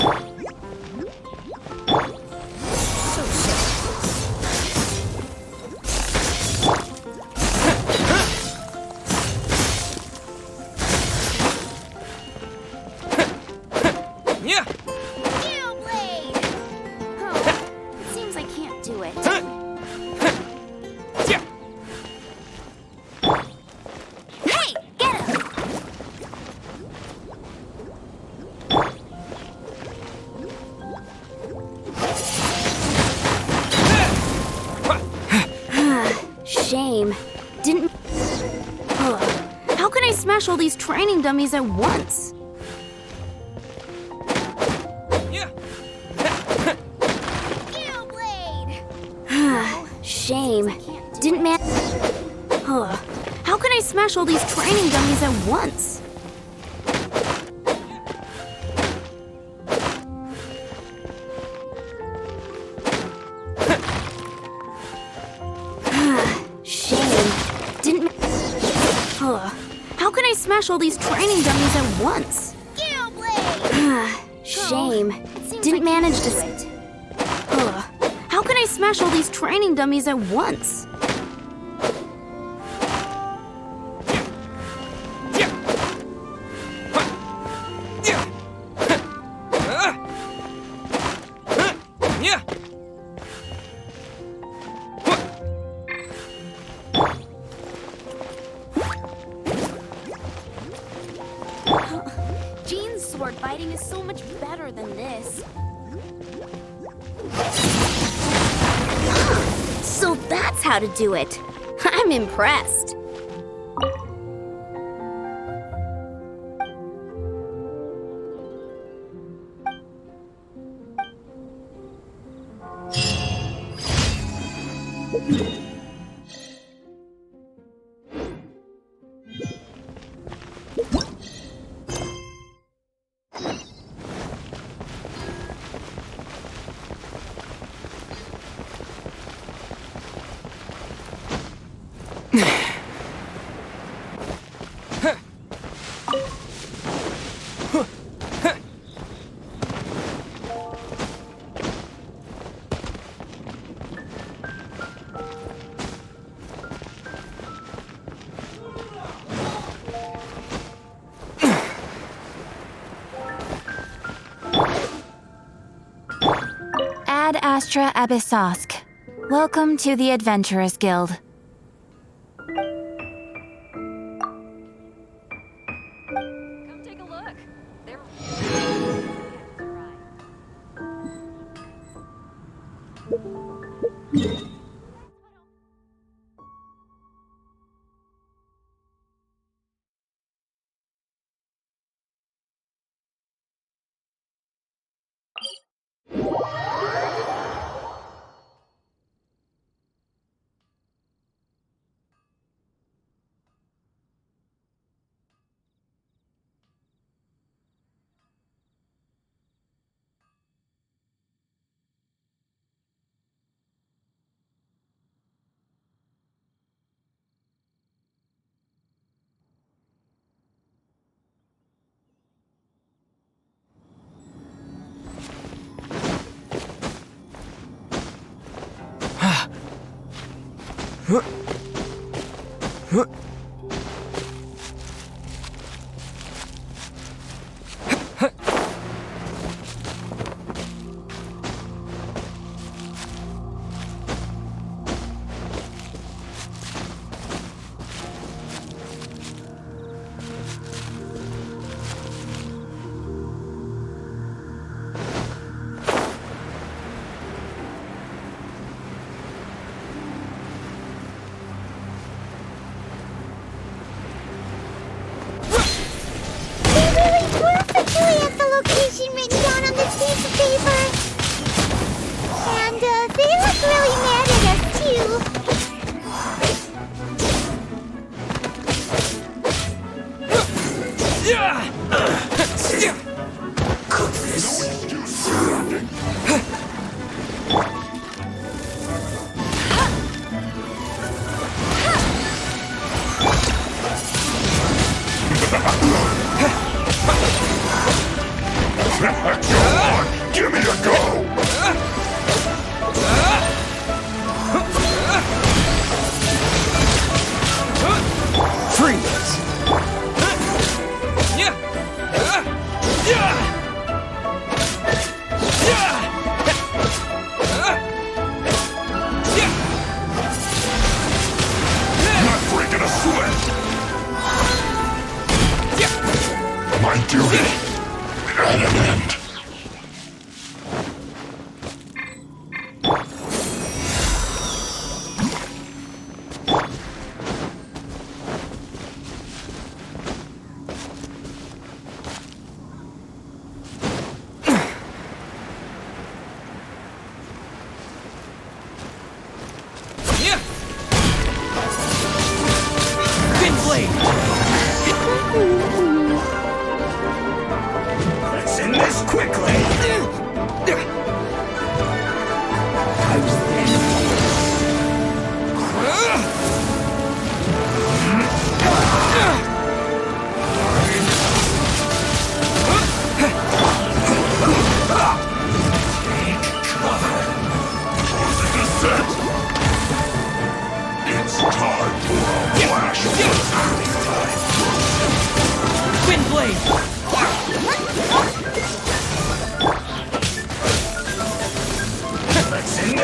It seems I can't do it. Hey, get him! Shame. Didn't. How can I smash all these training dummies at once? Shame. Didn't man. How can I smash all these training dummies at once? Shame. Didn't. How can I smash all these training dummies at once? Shame. Didn't manage to. How can I smash all these training dummies at once? Jean's sword fighting is so much better than this. So that's how to do it. I'm impressed. Ad Astra Abyssosk. Welcome to the Adventurers Guild. Come take a look. They're Give me a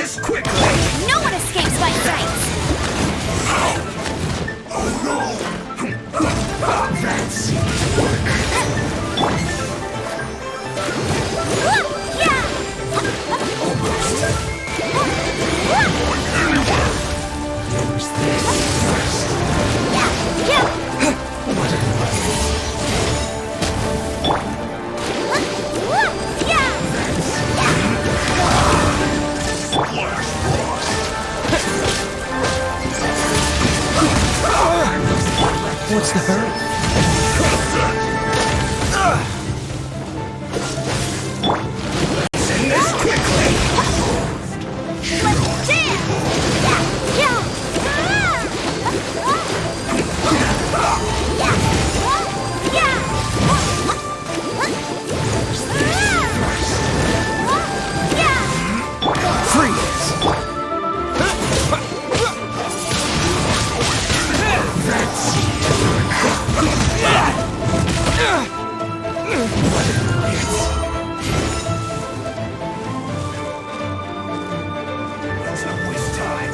this quickly! No one escapes my sight! Oh no! That seemed to work. Use this first. What's the hurry? Send this quickly! Let's not waste time.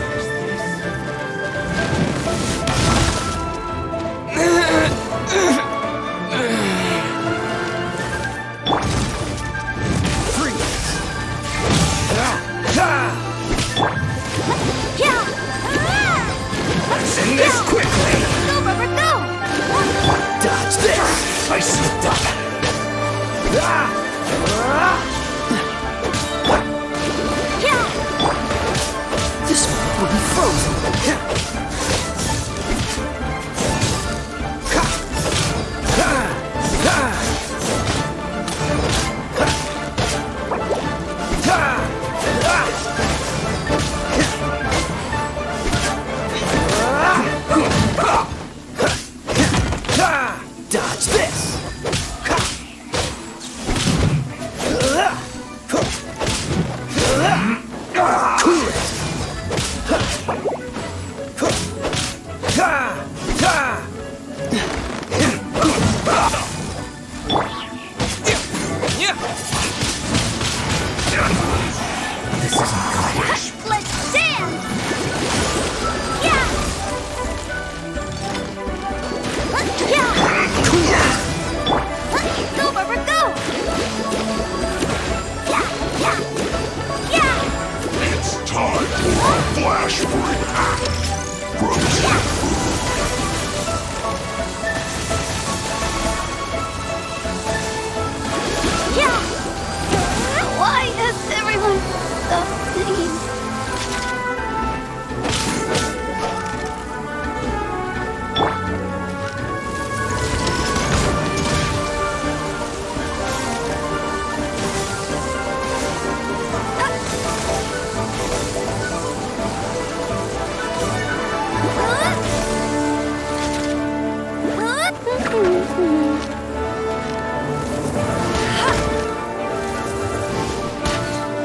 Send this quickly! Go, Rubber, go! Dodge this! I slipped up. This one will be frozen. Dodge this! Cool it! This isn't good. Let's dance! Yeah! Go, Rubber, go! It's time for a flash freak. Frozen Why does everyone stop singing?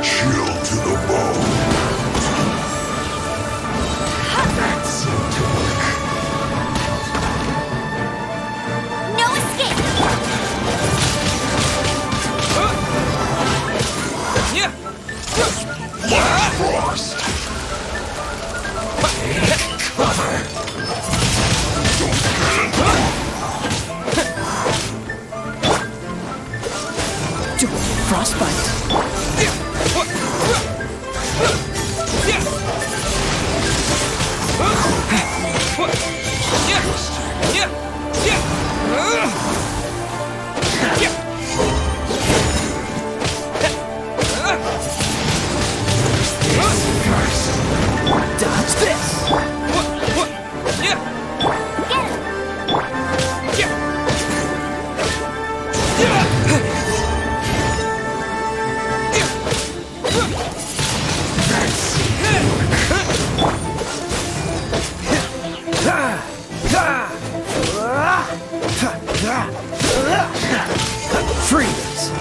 chill to the bone. That seemed to work. No escape! Flash frost. Take cover. Frostbite. Dodge this. Freeze!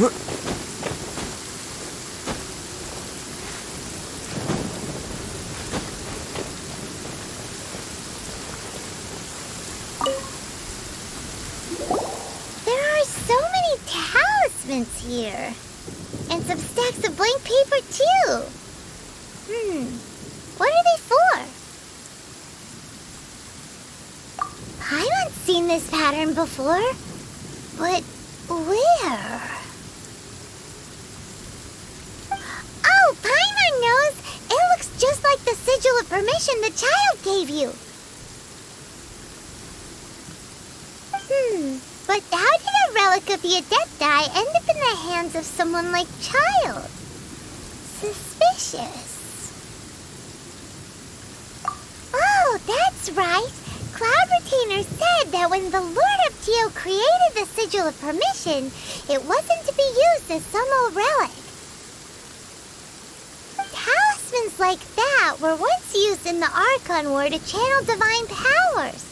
There are so many talismans here. And some stacks of blank paper, too. What are they for? Paimon's seen this pattern before. But where? Oh, Paimon knows! It looks just like the sigil of permission the child gave you. But how did a relic of the Adepti end up in the hands of someone like Child? Suspicious. Oh, that's right. Cloud Retainer said that when the Lord of Tio created the Sigil of Permission, it wasn't to be used as some old relic. Talismans like that were once used in the Archon War to channel divine powers.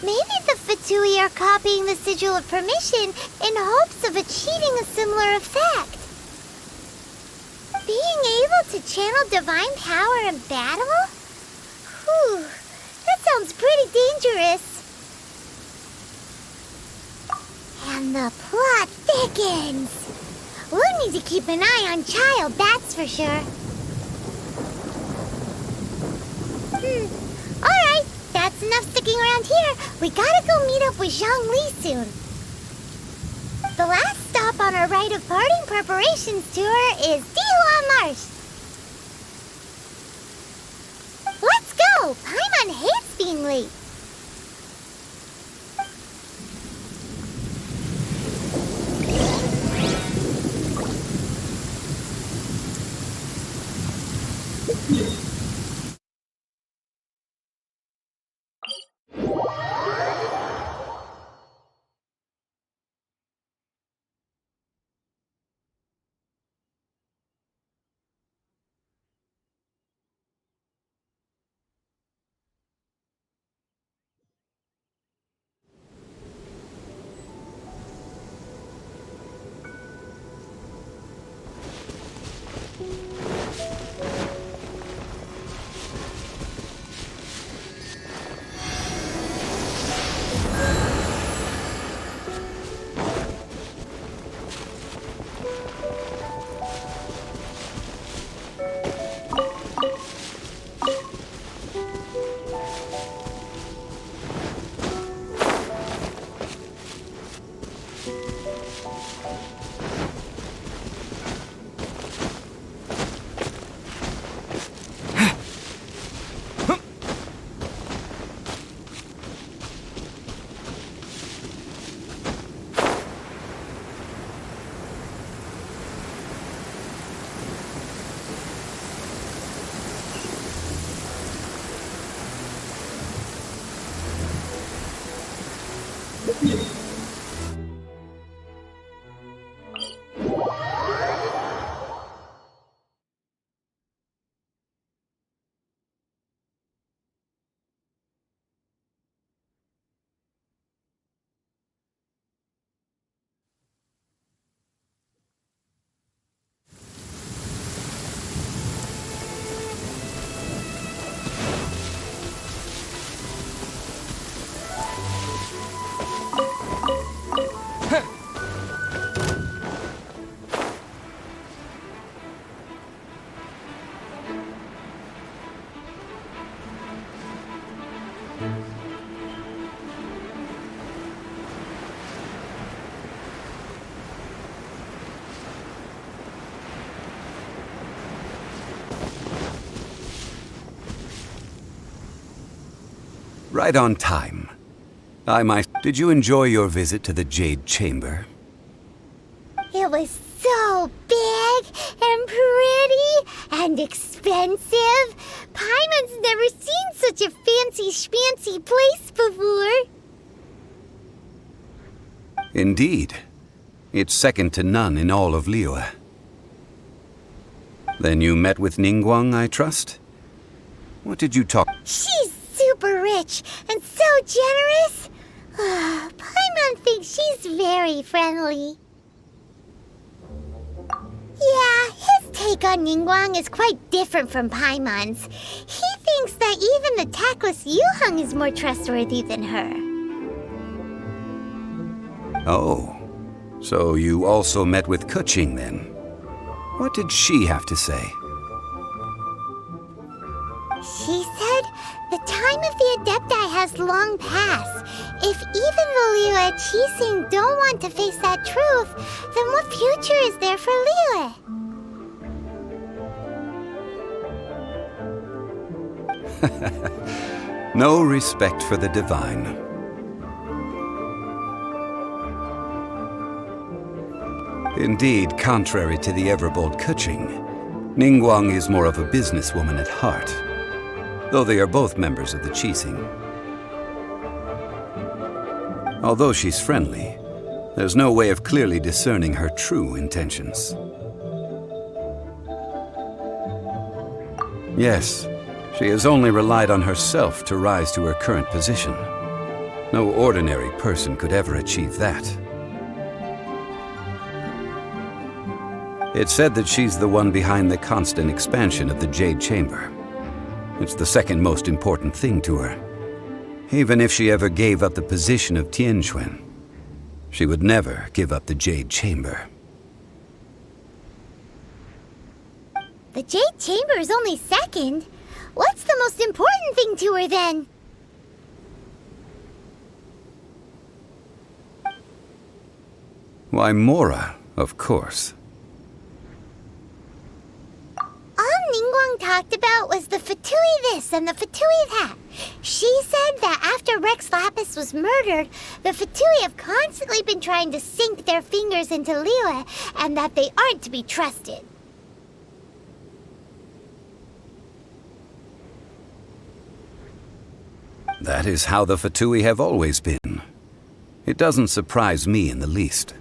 Maybe the Fatui are copying the Sigil of Permission in hopes of achieving a similar effect. Being able to channel divine power in battle? Whew, that sounds pretty dangerous. And the plot thickens. We'll need to keep an eye on Child, that's for sure. Alright, that's enough sticking around here. We gotta go meet up with Zhongli soon. The last stop on our rite of parting preparations tour is Dihua Marsh. Let's go! Paimon hates being late. Right on time. Did you enjoy your visit to the Jade Chamber? It was so big and pretty and expensive. Paimon's never seen such a fancy schmancy place before. Indeed. It's second to none in all of Liyue. Then you met with Ningguang, I trust? What did you talk? She's super rich and so generous. Paimon thinks She's very friendly. Yeah, his take on Ningguang is quite different from Paimon's. He thinks that even the tactless Yuheng is more trustworthy than her. Oh, so you also met with Keqing then? What did she have to say? She said the time of the Adepti has long passed. If even the Liyue Qixing don't want to face that truth, then what future is there for Liyue? No respect for the divine. Indeed, contrary to the ever-bold Keqing, Ningguang is more of a businesswoman at heart, though they are both members of the Qixing. Although she's friendly, there's no way of clearly discerning her true intentions. Yes, she has only relied on herself to rise to her current position. No ordinary person could ever achieve that. It's said that she's the one behind the constant expansion of the Jade Chamber. It's the second most important thing to her. Even if she ever gave up the position of Tianquan, she would never give up the Jade Chamber. The Jade Chamber is only second. What's the most important thing to her then? Why, Mora, of course. All Ningguang talked about was the Fatui this and the Fatui that. She said that after Rex Lapis was murdered, the Fatui have constantly been trying to sink their fingers into Liyue, and that they aren't to be trusted. That is how the Fatui have always been. It doesn't surprise me in the least.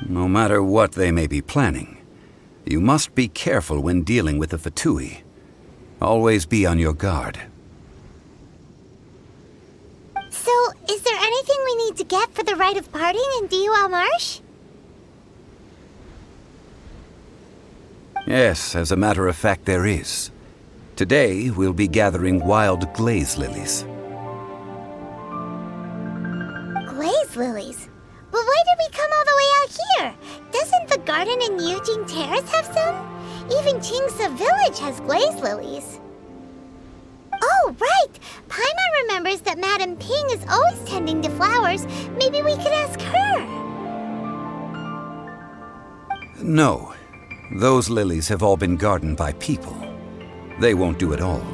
No matter what they may be planning, you must be careful when dealing with the Fatui. Always be on your guard. So, is there anything we need to get for the rite of parting in Dihua Marsh? Yes, as a matter of fact, there is. Today, we'll be gathering wild glaze lilies. Glaze lilies? But why did we come all the way out here? Doesn't the garden in Yujing Terrace have some? Even Qingse Village has glaze lilies. Oh, right! Paimon remembers that Madame Ping is always tending to flowers. Maybe we could ask her. No. Those lilies have all been gardened by people. They won't do it all.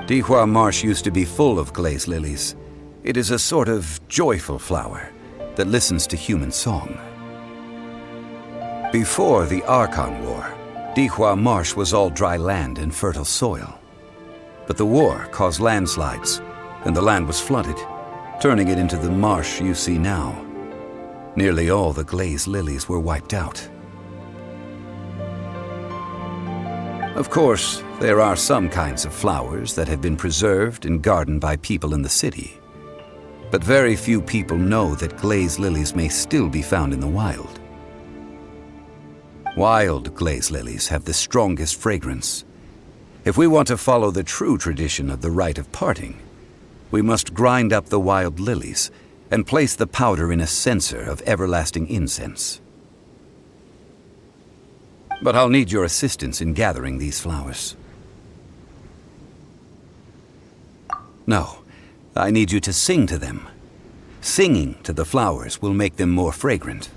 Dihua Marsh used to be full of glaze lilies. It is a sort of joyful flower that listens to human song. Before the Archon War, Dihua Marsh was all dry land and fertile soil. But the war caused landslides, and the land was flooded, turning it into the marsh you see now. Nearly all the glaze lilies were wiped out. Of course, there are some kinds of flowers that have been preserved and gardened by people in the city. But very few people know that glaze lilies may still be found in the wild. Wild glaze lilies have the strongest fragrance. If we want to follow the true tradition of the rite of parting, we must grind up the wild lilies and place the powder in a censer of everlasting incense. But I'll need your assistance in gathering these flowers. No, I need you to sing to them. Singing to the flowers will make them more fragrant.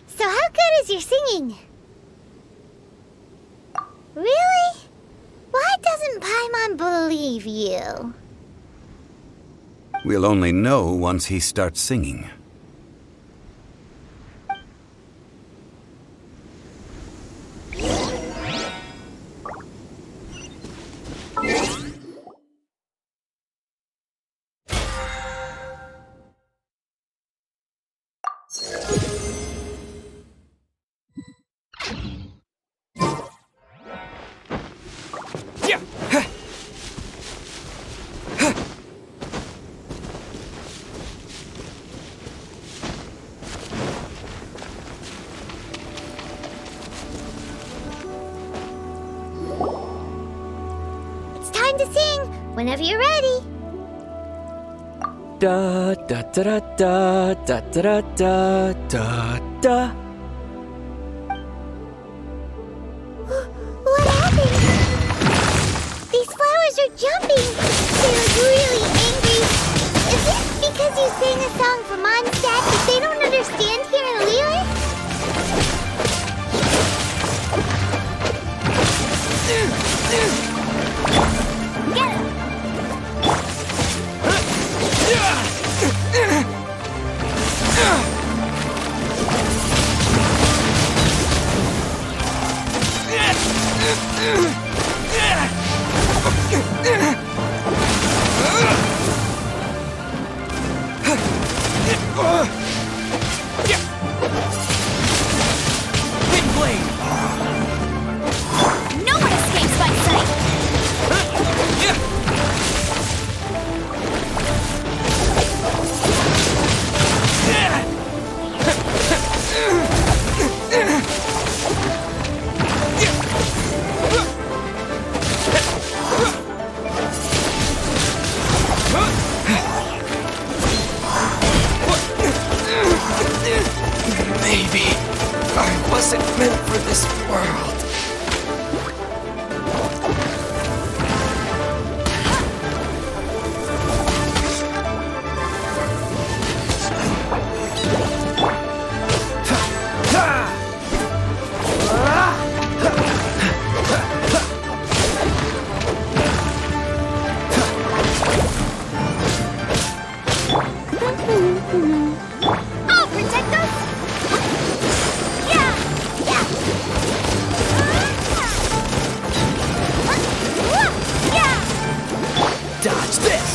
So how good is your singing? Really? Why doesn't Paimon believe you? We'll only know once he starts singing. to sing whenever you're ready. Da da da da da da da da da. What happened? These flowers are jumping. They look really angry. Is it because you sang a song for Mondstadt that they don't understand here in Liyue? Get him! No one escapes my sight! Maybe I wasn't meant for this world. I'll protect us! Yeah! Yeah! Yeah! Dodge this!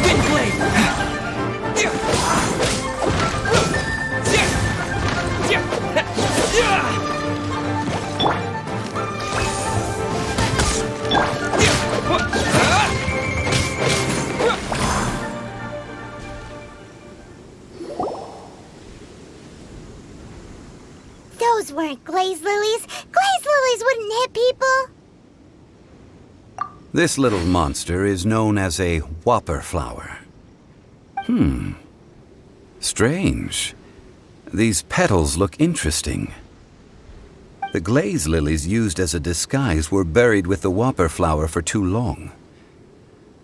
Wind blade! Those weren't glaze lilies. Glaze lilies wouldn't hit people. This little monster is known as a whopper flower. Strange. These petals look interesting. The glaze lilies used as a disguise were buried with the whopper flower for too long.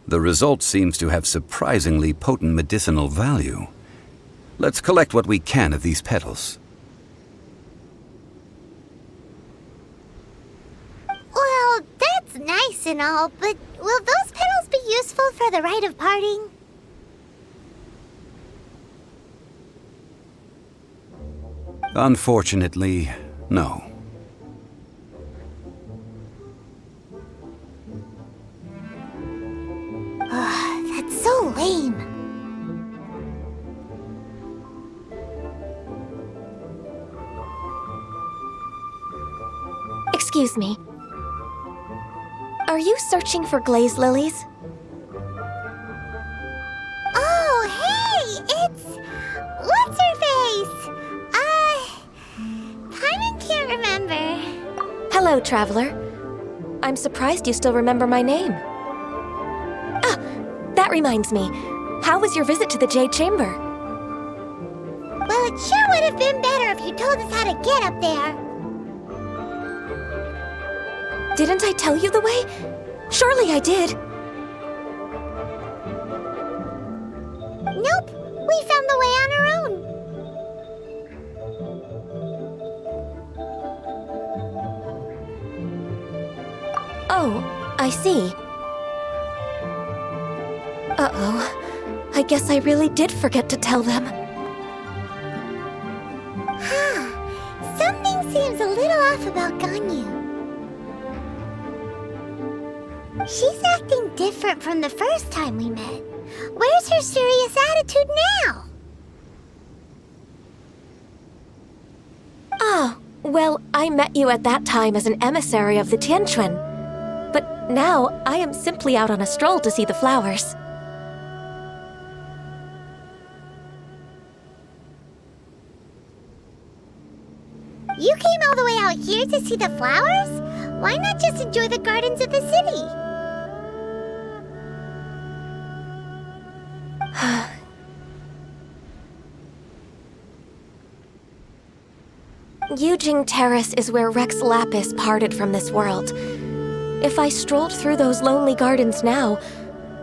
The result seems to have surprisingly potent medicinal value. Let's collect what we can of these petals. Well, that's nice and all, but will those petals be useful for the rite of parting? Unfortunately, no. That's so lame. Excuse me. Are you searching for glaze lilies? Oh, hey! It's... what's her face? Paimon can't remember. Hello, traveler. I'm surprised you still remember my name. Ah, that reminds me. How was your visit to the Jade Chamber? Well, it sure would have been better if you told us how to get up there. Didn't I tell you the way? Surely I did. Nope, we found the way on our own. Oh, I see. Uh-oh. I guess I really did forget to tell them. Huh. Something seems a little off about Ganyu. She's acting different from the first time we met. Where's her serious attitude now? Ah, well, I met you at that time as an emissary of the Tianquan. But now, I am simply out on a stroll to see the flowers. You came all the way out here to see the flowers? Why not just enjoy the gardens of the city? Yujing Terrace is where Rex Lapis parted from this world. If I strolled through those lonely gardens now,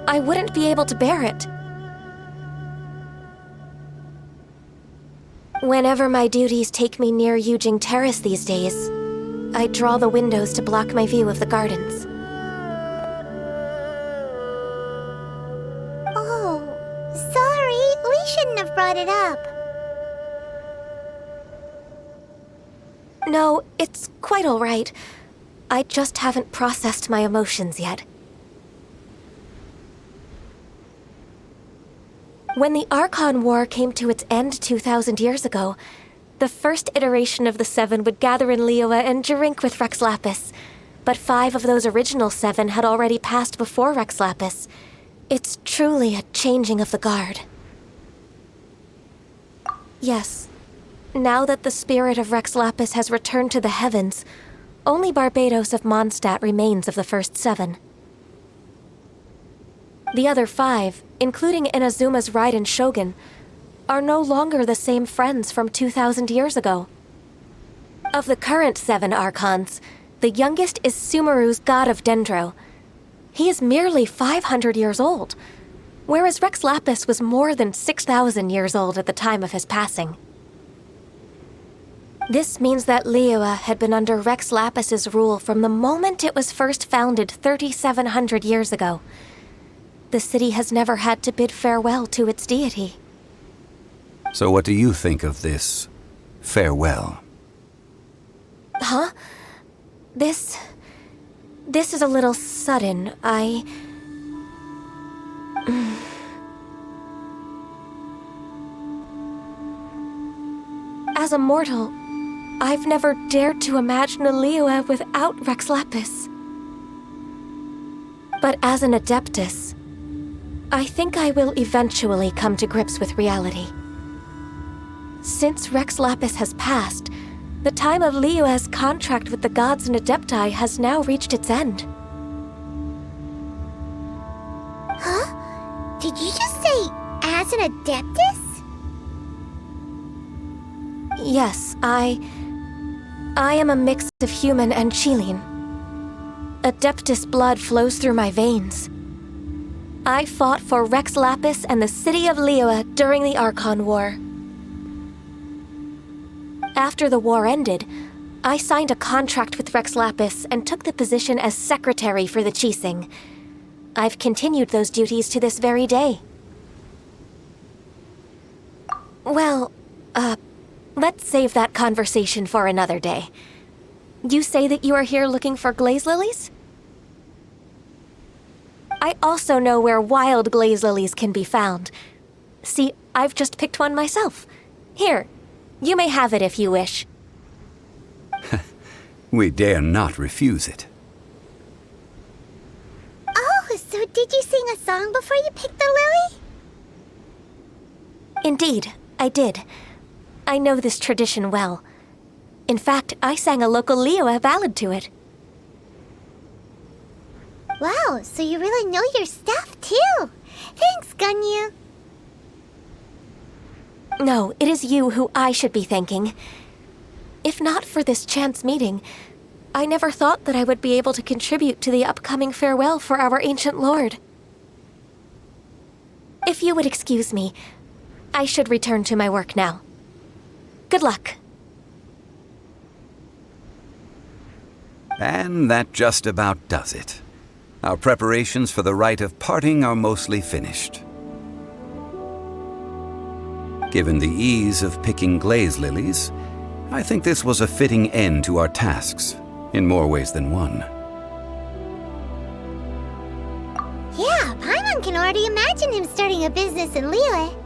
I wouldn't be able to bear it. Whenever my duties take me near Yujing Terrace these days, I draw the windows to block my view of the gardens. Oh, sorry, we shouldn't have brought it up. No, it's quite all right. I just haven't processed my emotions yet. When the Archon War came to its end 2,000 years ago, the first iteration of the Seven would gather in Liyue and drink with Rex Lapis. But 5 of those original 7 had already passed before Rex Lapis. It's truly a changing of the guard. Yes. Now that the spirit of Rex Lapis has returned to the heavens, only Barbados of Mondstadt remains of the first 7. The other 5, including Inazuma's Raiden Shogun, are no longer the same friends from 2,000 years ago. Of the current 7 Archons, the youngest is Sumeru's God of Dendro. He is merely 500 years old, whereas Rex Lapis was more than 6,000 years old at the time of his passing. This means that Liyue had been under Rex Lapis's rule from the moment it was first founded 3,700 years ago. The city has never had to bid farewell to its deity. So what do you think of this farewell? Huh? This is a little sudden. As a mortal, I've never dared to imagine a Liyue without Rex Lapis. But as an Adeptus, I think I will eventually come to grips with reality. Since Rex Lapis has passed, the time of Liyue's contract with the gods and Adepti has now reached its end. Huh? Did you just say, as an Adeptus? Yes, I am a mix of human and Chilean. Adeptus blood flows through my veins. I fought for Rex Lapis and the city of Liyue during the Archon War. After the war ended, I signed a contract with Rex Lapis and took the position as secretary for the Qixing. I've continued those duties to this very day. Well, let's save that conversation for another day. You say that you are here looking for glaze lilies? I also know where wild glaze lilies can be found. See, I've just picked one myself. Here, you may have it if you wish. We dare not refuse it. Oh, so did you sing a song before you picked the lily? Indeed, I did. I know this tradition well. In fact, I sang a local Liyue ballad to it. Wow, so you really know your stuff, too. Thanks, Gunyu. No, it is you who I should be thanking. If not for this chance meeting, I never thought that I would be able to contribute to the upcoming farewell for our ancient lord. If you would excuse me, I should return to my work now. Good luck. And that just about does it. Our preparations for the rite of parting are mostly finished. Given the ease of picking glaze lilies, I think this was a fitting end to our tasks, in more ways than one. Yeah, Paimon can already imagine him starting a business in Liyue.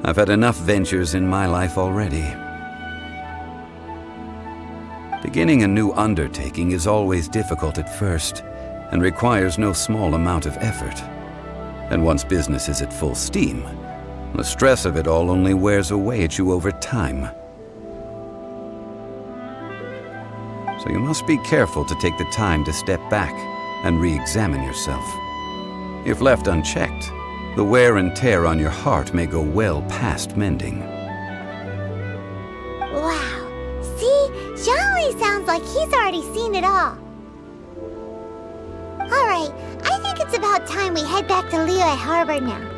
I've had enough ventures in my life already. Beginning a new undertaking is always difficult at first, and requires no small amount of effort. And once business is at full steam, the stress of it all only wears away at you over time. So you must be careful to take the time to step back and re-examine yourself. If left unchecked, the wear and tear on your heart may go well past mending. Wow. See? Xiangli sounds like he's already seen it all. Alright, I think it's about time we head back to Liyue Harbor now.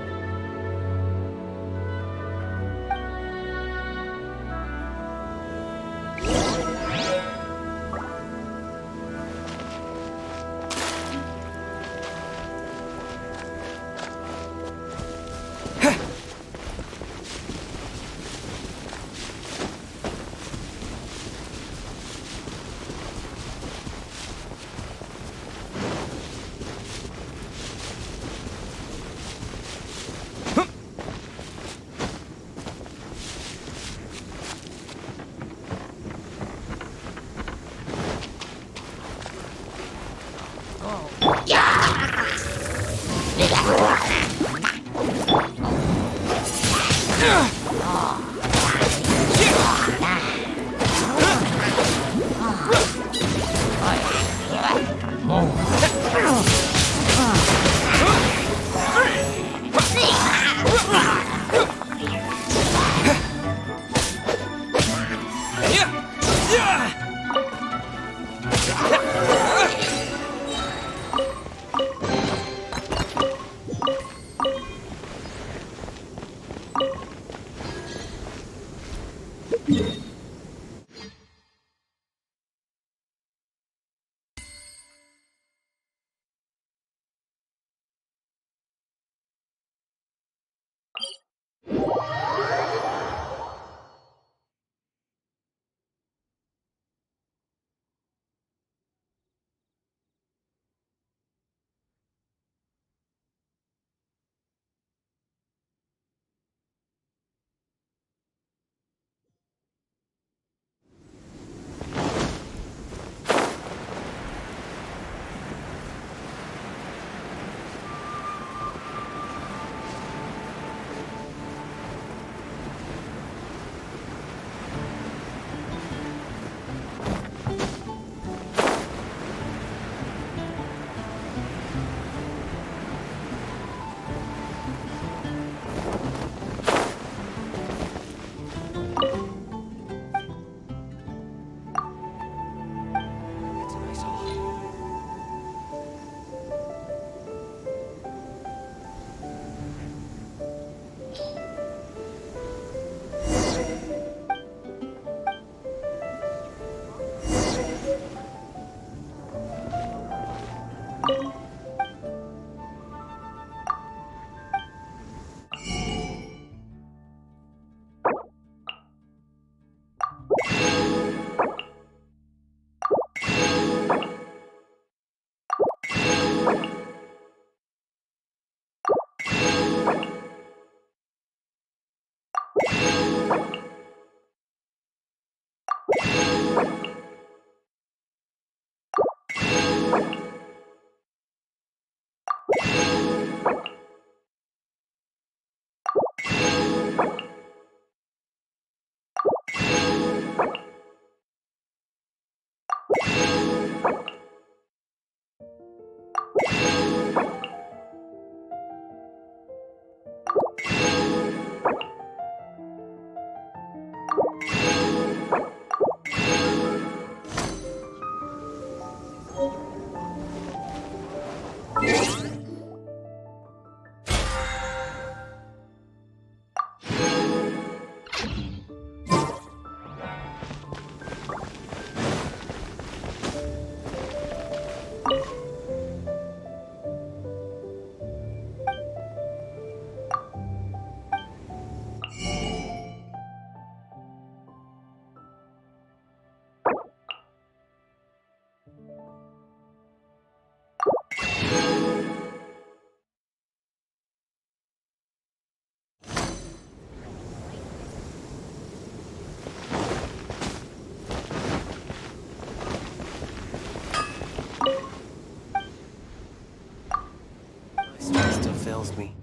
My stomach still fails me.